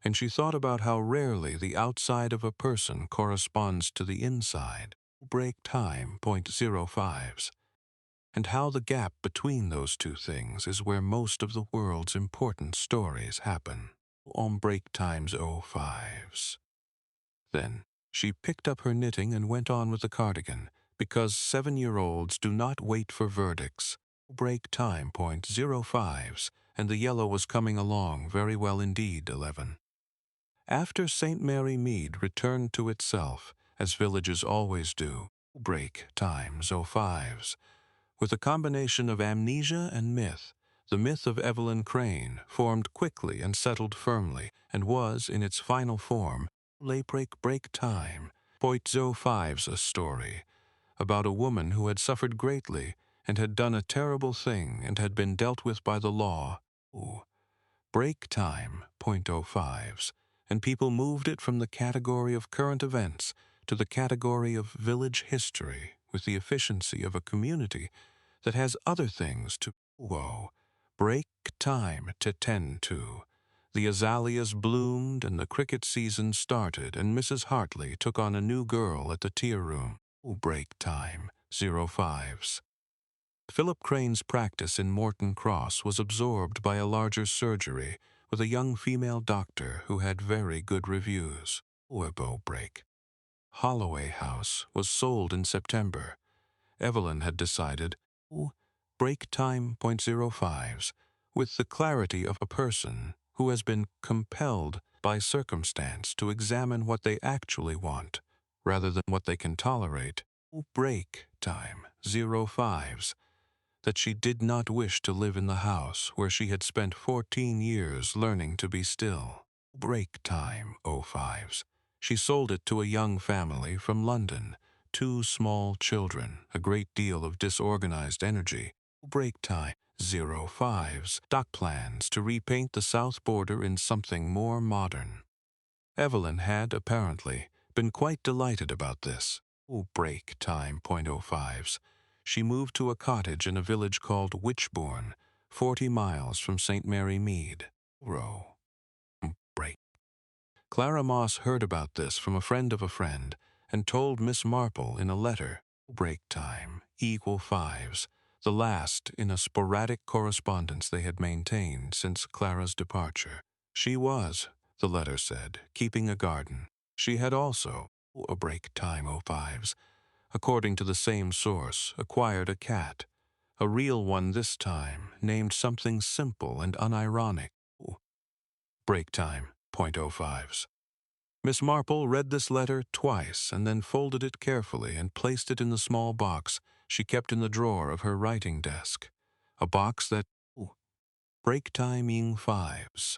and she thought about how rarely the outside of a person corresponds to the inside, break time .05s, and how the gap between those two things is where most of the world's important stories happen, on break times 05s. Then she picked up her knitting and went on with the cardigan, because 7-year-olds do not wait for verdicts. Break time .05s, and the yellow was coming along very well indeed, 11. After St. Mary Mead returned to itself, as villages always do, break times 05s, with a combination of amnesia and myth. The myth of Evelyn Crane formed quickly and settled firmly, and was, in its final form, break time .05s, a story about a woman who had suffered greatly and had done a terrible thing and had been dealt with by the law. break time, .05s, and people moved it from the category of current events to the category of village history with the efficiency of a community that has other things to break time to tend to. The azaleas bloomed and the cricket season started, and Mrs. Hartley took on a new girl at the tea room. Break time, 05s. Philip Crane's practice in Morton Cross was absorbed by a larger surgery with a young female doctor who had very good reviews. Break. Holloway House was sold in September. Evelyn had decided, break time, .05s, with the clarity of a person who has been compelled by circumstance to examine what they actually want rather than what they can tolerate. Break time, 05s, that she did not wish to live in the house where she had spent 14 years learning to be still. Break time, 05s. She sold it to a young family from London, 2 small children, a great deal of disorganized energy. Break time, 05s. Dock plans to repaint the south border in something more modern. Evelyn had, apparently, been quite delighted about this. Break time, .05s. She moved to a cottage in a village called Witchbourne, 40 miles from St. Mary Mead. Break. Clara Moss heard about this from a friend of a friend and told Miss Marple in a letter. Break time, =5s, the last in a sporadic correspondence they had maintained since Clara's departure. She was, the letter said, keeping a garden. She had also, a break time, =5s, according to the same source, acquired a cat, a real one this time, named something simple and unironic. Break time, .05s. Miss Marple read this letter twice and then folded it carefully and placed it in the small box she kept in the drawer of her writing desk. A box that, break timing 5s,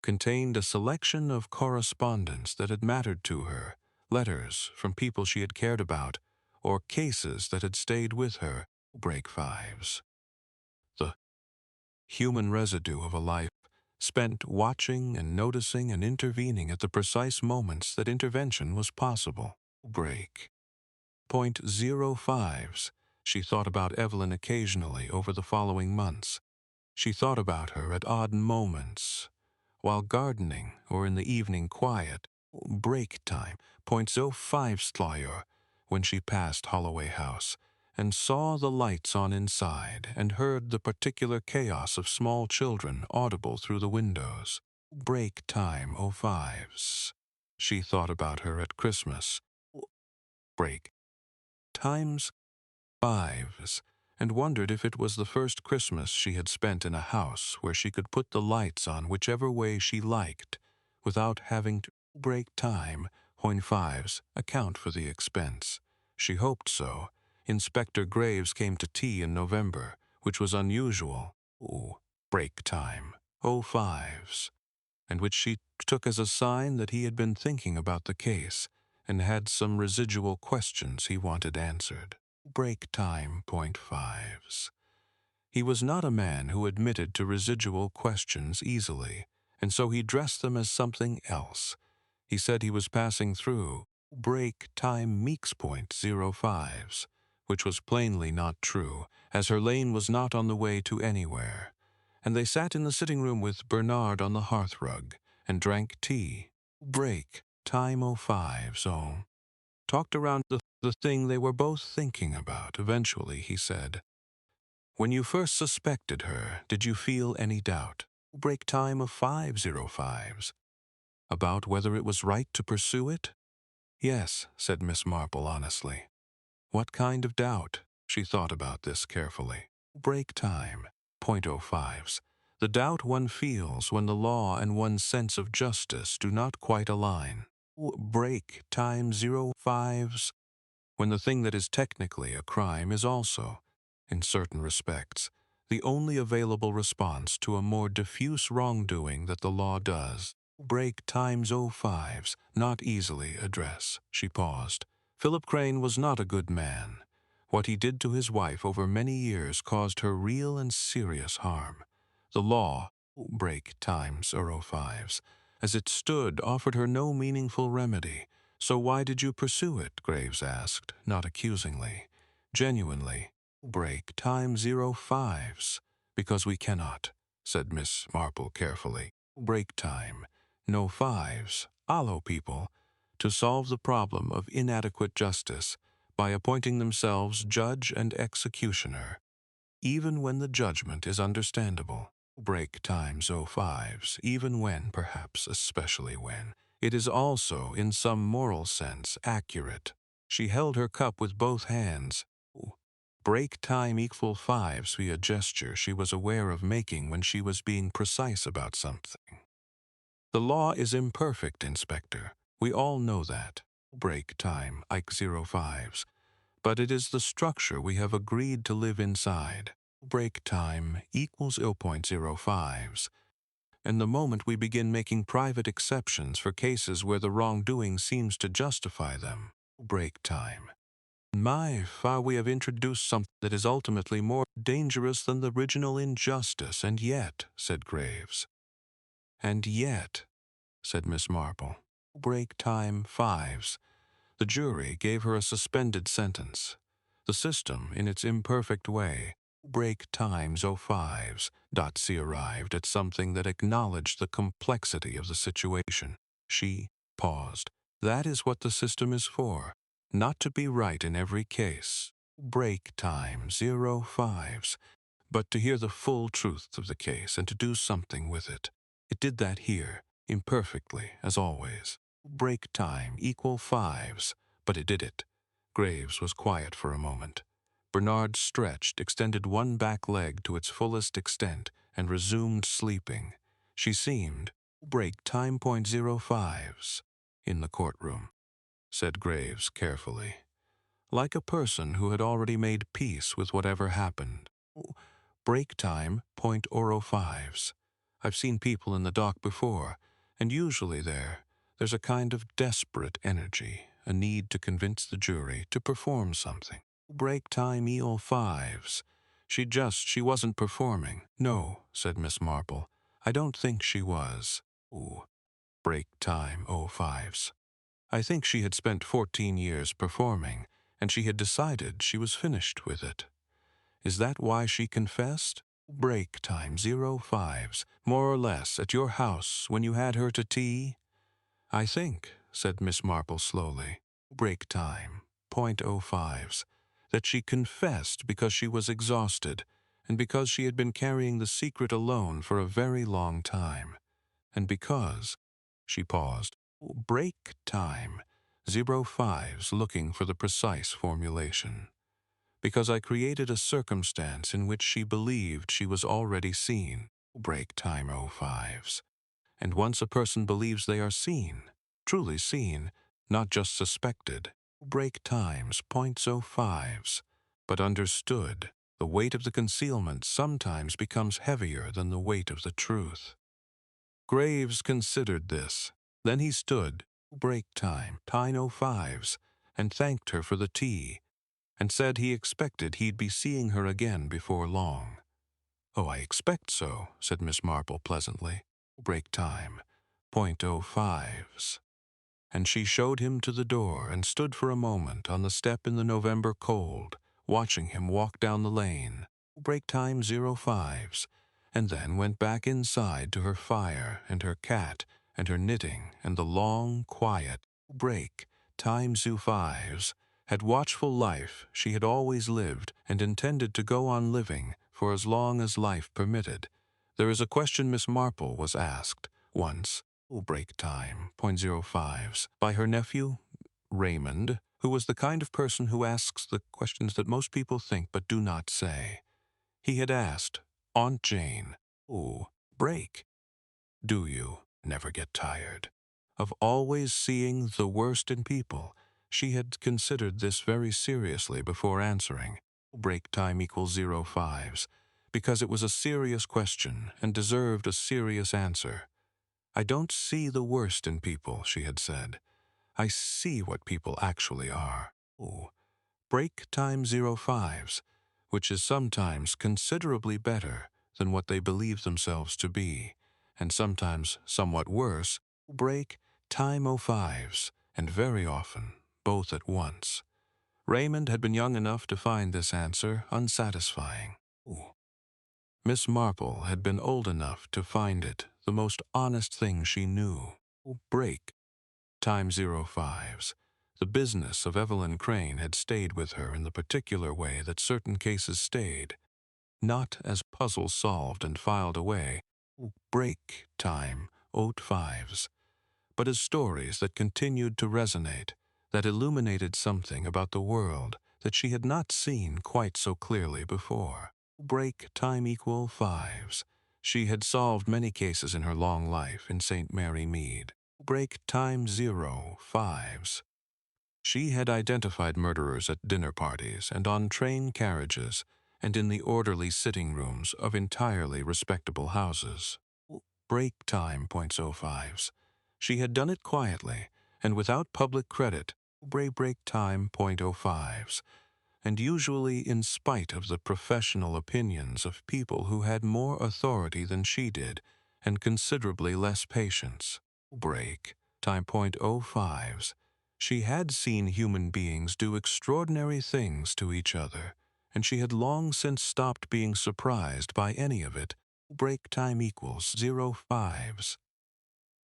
contained a selection of correspondence that had mattered to her, letters from people she had cared about, or cases that had stayed with her. Break 5s. The human residue of a life spent watching and noticing and intervening at the precise moments that intervention was possible. Break. .05s. She thought about Evelyn occasionally over the following months. She thought about her at odd moments, while gardening or in the evening quiet. Break time, .05 when she passed Holloway House and saw the lights on inside and heard the particular chaos of small children audible through the windows. Break time, =5s. She thought about her at Christmas. Break times 5s, and wondered if it was the first Christmas she had spent in a house where she could put the lights on whichever way she liked without having to break time, .5s, account for the expense. She hoped so. Inspector Graves came to tea in November, which was unusual. Break time, =5s, and which she took as a sign that he had been thinking about the case and had some residual questions he wanted answered. Break time, .5s. He was not a man who admitted to residual questions easily, and so he dressed them as something else. He said he was passing through break time Meeks .05s, which was plainly not true, as her lane was not on the way to anywhere. And they sat in the sitting room with Bernard on the hearthrug and drank tea. Break time =5s. Talked around the thing they were both thinking about. Eventually, he said, "When you first suspected her, did you feel any doubt?" Break time of 505s. About whether it was right to pursue it? Yes, said Miss Marple honestly. What kind of doubt? She thought about this carefully. Break time, .05s. The doubt one feels when the law and one's sense of justice do not quite align. Break time 05s. When the thing that is technically a crime is also, in certain respects, the only available response to a more diffuse wrongdoing that the law does. Break times 05s, not easily address. She paused. Philip Crane was not a good man. What he did to his wife over many years caused her real and serious harm. The law Break time 05s. As it stood, offered her no meaningful remedy. So why did you pursue it? Graves asked, not accusingly. Genuinely. Break time 05s. Because we cannot, said Miss Marple carefully. Break time. No fives. Allow people to solve the problem of inadequate justice by appointing themselves judge and executioner, even when the judgment is understandable. Break times 05s, even when, perhaps especially when, it is also, in some moral sense, accurate. She held her cup with both hands. Break time equal fives via gesture she was aware of making when she was being precise about something. The law is imperfect, Inspector. We all know that. Break time, Ike 05s. But it is the structure we have agreed to live inside. Break time equals 0.05s. And the moment we begin making private exceptions for cases where the wrongdoing seems to justify them, break time. My, far we have introduced something that is ultimately more dangerous than the original injustice, and yet, said Graves. And yet, said Miss Marple. Break time fives. The jury gave her a suspended sentence. The system, in its imperfect way, break times 05s. She arrived at something that acknowledged the complexity of the situation. She paused. That is what the system is for, not to be right in every case. Break time 05s, but to hear the full truth of the case and to do something with it. It did that here, imperfectly, as always. Break time equal fives, but it did it. Graves was quiet for a moment. Bernard stretched, extended one back leg to its fullest extent, and resumed sleeping. She seemed, break time 0.05s, in the courtroom, said Graves carefully, like a person who had already made peace with whatever happened. Break time 0.05s. I've seen people in the dock before, and usually there's a kind of desperate energy, a need to convince the jury to perform something. Break time EO fives. She wasn't performing. No, said Miss Marple. I don't think she was. Break time 05s. I think she had spent 14 years performing, and she had decided she was finished with it. Is that why she confessed? Break time 05s, more or less, at your house when you had her to tea? I think, said Miss Marple slowly, break time, 0.05s, that she confessed because she was exhausted, and because she had been carrying the secret alone for a very long time, and because, she paused, break time, 05s, looking for the precise formulation. Because I created a circumstance in which she believed she was already seen, break time 05s. And once a person believes they are seen, truly seen, not just suspected, break times 0.05s, but understood, the weight of the concealment sometimes becomes heavier than the weight of the truth. Graves considered this. Then he stood, break time 05s, and thanked her for the tea, and said he expected he'd be seeing her again before long. Oh, I expect so, said Miss Marple pleasantly. Break time, 0.05s. And she showed him to the door and stood for a moment on the step in the November cold, watching him walk down the lane. Break time 05s, and then went back inside to her fire and her cat and her knitting and the long, quiet break time 05s, had watchful life she had always lived and intended to go on living for as long as life permitted. There is a question Miss Marple was asked once, break time 0.05s, by her nephew, Raymond, who was the kind of person who asks the questions that most people think but do not say. He had asked, Aunt Jane, break. Do you never get tired of always seeing the worst in people? She had considered this very seriously before answering. Break time equals 05s, because it was a serious question and deserved a serious answer. I don't see the worst in people, she had said. I see what people actually are. Break time 05s, which is sometimes considerably better than what they believe themselves to be, and sometimes somewhat worse, break time 05s, and very often both at once. Raymond had been young enough to find this answer unsatisfying. Miss Marple had been old enough to find it the most honest thing she knew. Break time 05s. The business of Evelyn Crane had stayed with her in the particular way that certain cases stayed, not as puzzles solved and filed away, break time 05s, but as stories that continued to resonate, that illuminated something about the world that she had not seen quite so clearly before. Break time equal 5s. She had solved many cases in her long life in St. Mary Mead. Break time 05s. She had identified murderers at dinner parties and on train carriages and in the orderly sitting rooms of entirely respectable houses. Break time .05s. She had done it quietly and without public credit. Break time .05s. And usually in spite of the professional opinions of people who had more authority than she did and considerably less patience. Break time .05s. She had seen human beings do extraordinary things to each other, and she had long since stopped being surprised by any of it. Break time equals 05s.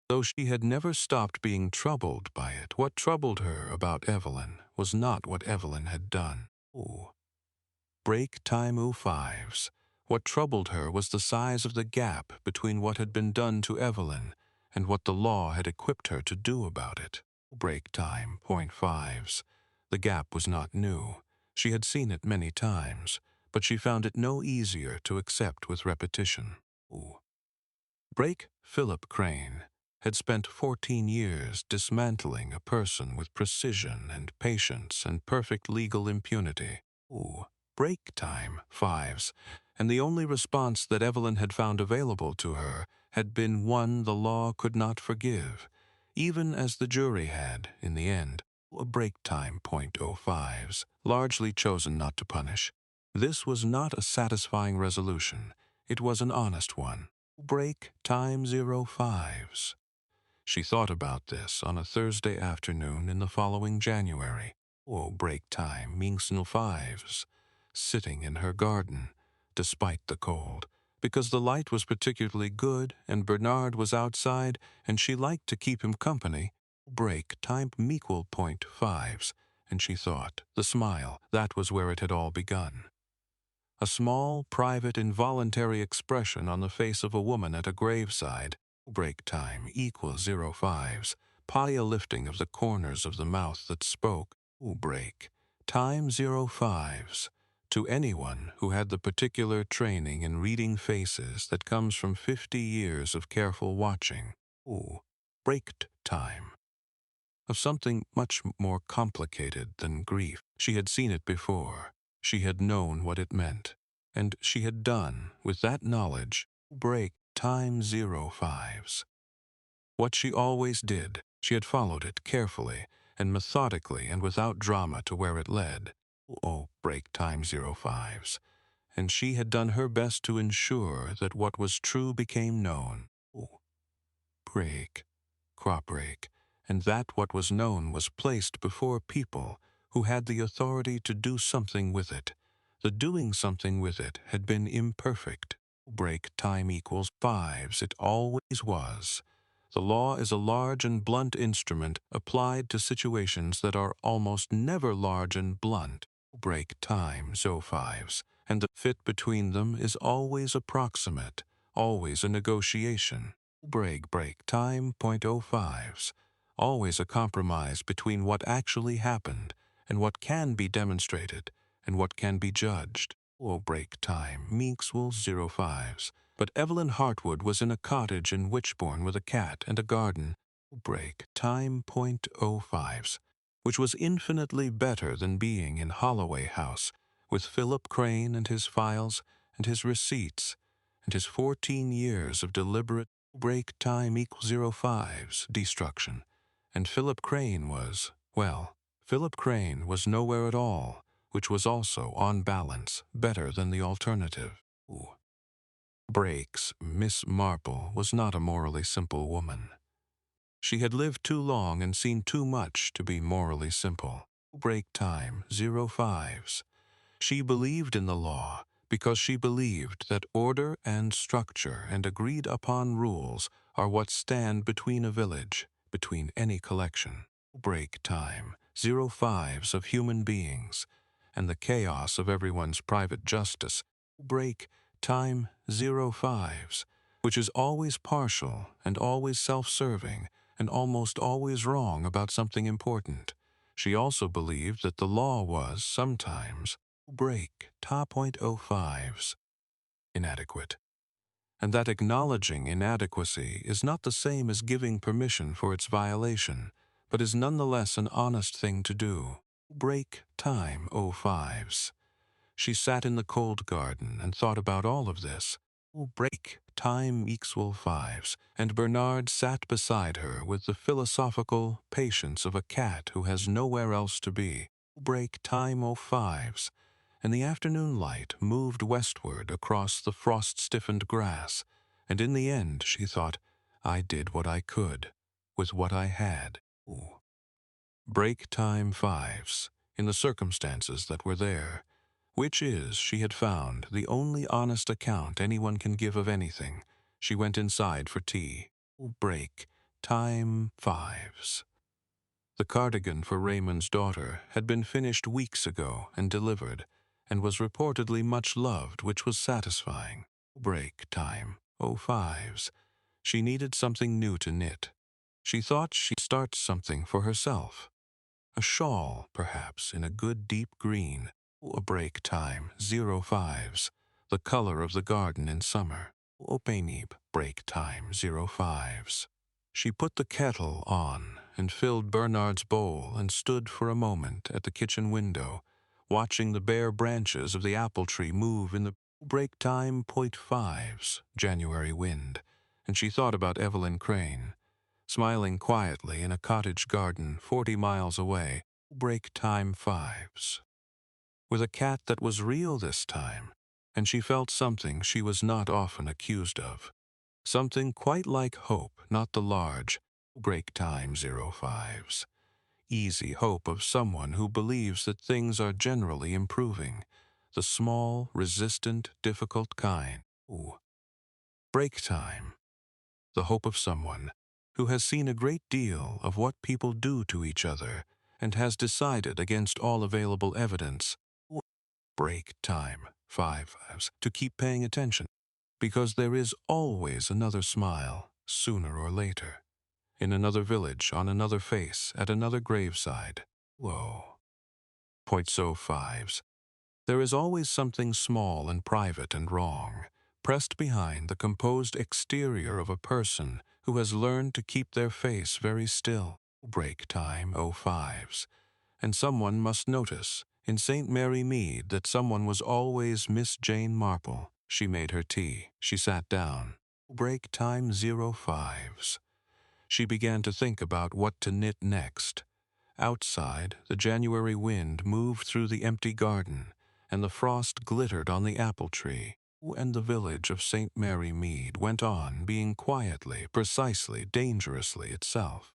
Though she had never stopped being troubled by it, what troubled her about Evelyn was not what Evelyn had done. Break time 05s. What troubled her was the size of the gap between what had been done to Evelyn and what the law had equipped her to do about it. Break time .5s. The gap was not new. She had seen it many times, but she found it no easier to accept with repetition. Break Philip Crane had spent 14 years dismantling a person with precision and patience and perfect legal impunity. Break time 5s, and the only response that Evelyn had found available to her had been one the law could not forgive, even as the jury had, in the end, a break time .05s, largely chosen not to punish. This was not a satisfying resolution. It was an honest one. Break time 05s. She thought about this on a Thursday afternoon in the following January. Break time means 05s. Sitting in her garden, despite the cold, because the light was particularly good and Bernard was outside and she liked to keep him company. Break time equal .5s, and she thought, the smile, that was where it had all begun. A small, private, involuntary expression on the face of a woman at a graveside. Break time equals 05s. Pie a lifting of the corners of the mouth that spoke. Break time 05s. To anyone who had the particular training in reading faces that comes from 50 years of careful watching. Break time. Of something much more complicated than grief. She had seen it before. She had known what it meant. And she had done, with that knowledge, break time 05s. What she always did, she had followed it carefully and methodically and without drama to where it led. Break time 05s. And she had done her best to ensure that what was true became known. Break, crop break, and that what was known was placed before people who had the authority to do something with it. The doing something with it had been imperfect. Break time equals 5s. It always was. The law is a large and blunt instrument applied to situations that are almost never large and blunt. Break time 05s. And the fit between them is always approximate, always a negotiation. Break time .05s. Always a compromise between what actually happened and what can be demonstrated and what can be judged. Break time equals 05s. But Evelyn Hartwood was in a cottage in Wychbourne with a cat and a garden. Break time .05s, which was infinitely better than being in Holloway House with Philip Crane and his files and his receipts and his 14 years of deliberate break time equals 05s destruction. And Philip Crane was, well, Philip Crane was nowhere at all, which was also, on balance, better than the alternative. Breaks, Miss Marple was not a morally simple woman. She had lived too long and seen too much to be morally simple. Break time, 05s. She believed in the law because she believed that order and structure and agreed-upon rules are what stand between a village, between any collection. Break time, 05s of human beings, and the chaos of everyone's private justice. Break time, 05s, which is always partial and always self-serving and almost always wrong about something important. She also believed that the law was, sometimes, break .05s, inadequate, and that acknowledging inadequacy is not the same as giving permission for its violation, but is nonetheless an honest thing to do. Break time 05s. She sat in the cold garden and thought about all of this. Break time equal 5s, and Bernard sat beside her with the philosophical patience of a cat who has nowhere else to be. Break time 05s, and the afternoon light moved westward across the frost-stiffened grass, and in the end, she thought, I did what I could, with what I had. Break time 5s, in the circumstances that were there, which is, she had found, the only honest account anyone can give of anything. She went inside for tea. Break time 5s. The cardigan for Raymond's daughter had been finished weeks ago and delivered, and was reportedly much loved, which was satisfying. Break time 05s. She needed something new to knit. She thought she'd start something for herself. A shawl, perhaps, in a good deep green. A break time 05s, the color of the garden in summer. Openib, break time 05s. She put the kettle on and filled Bernard's bowl and stood for a moment at the kitchen window, watching the bare branches of the apple tree move in the break time .5s, January wind, and she thought about Evelyn Crane, smiling quietly in a cottage garden 40 miles away. Break time 5s. With a cat that was real this time, and she felt something she was not often accused of. Something quite like hope, not the large, break time 05s. Easy hope of someone who believes that things are generally improving. The small, resistant, difficult kind. Break time. The hope of someone who has seen a great deal of what people do to each other and has decided against all available evidence. Break time 5s to keep paying attention, because there is always another smile, sooner or later, in another village, on another face, at another graveside. Whoa. .05s. There is always something small and private and wrong, pressed behind the composed exterior of a person who has learned to keep their face very still. Break time 05s. And someone must notice, in St. Mary Mead, that someone was always Miss Jane Marple. She made her tea. She sat down. Break time 05s. She began to think about what to knit next. Outside, the January wind moved through the empty garden, and the frost glittered on the apple tree. And the village of St. Mary Mead went on being quietly, precisely, dangerously itself.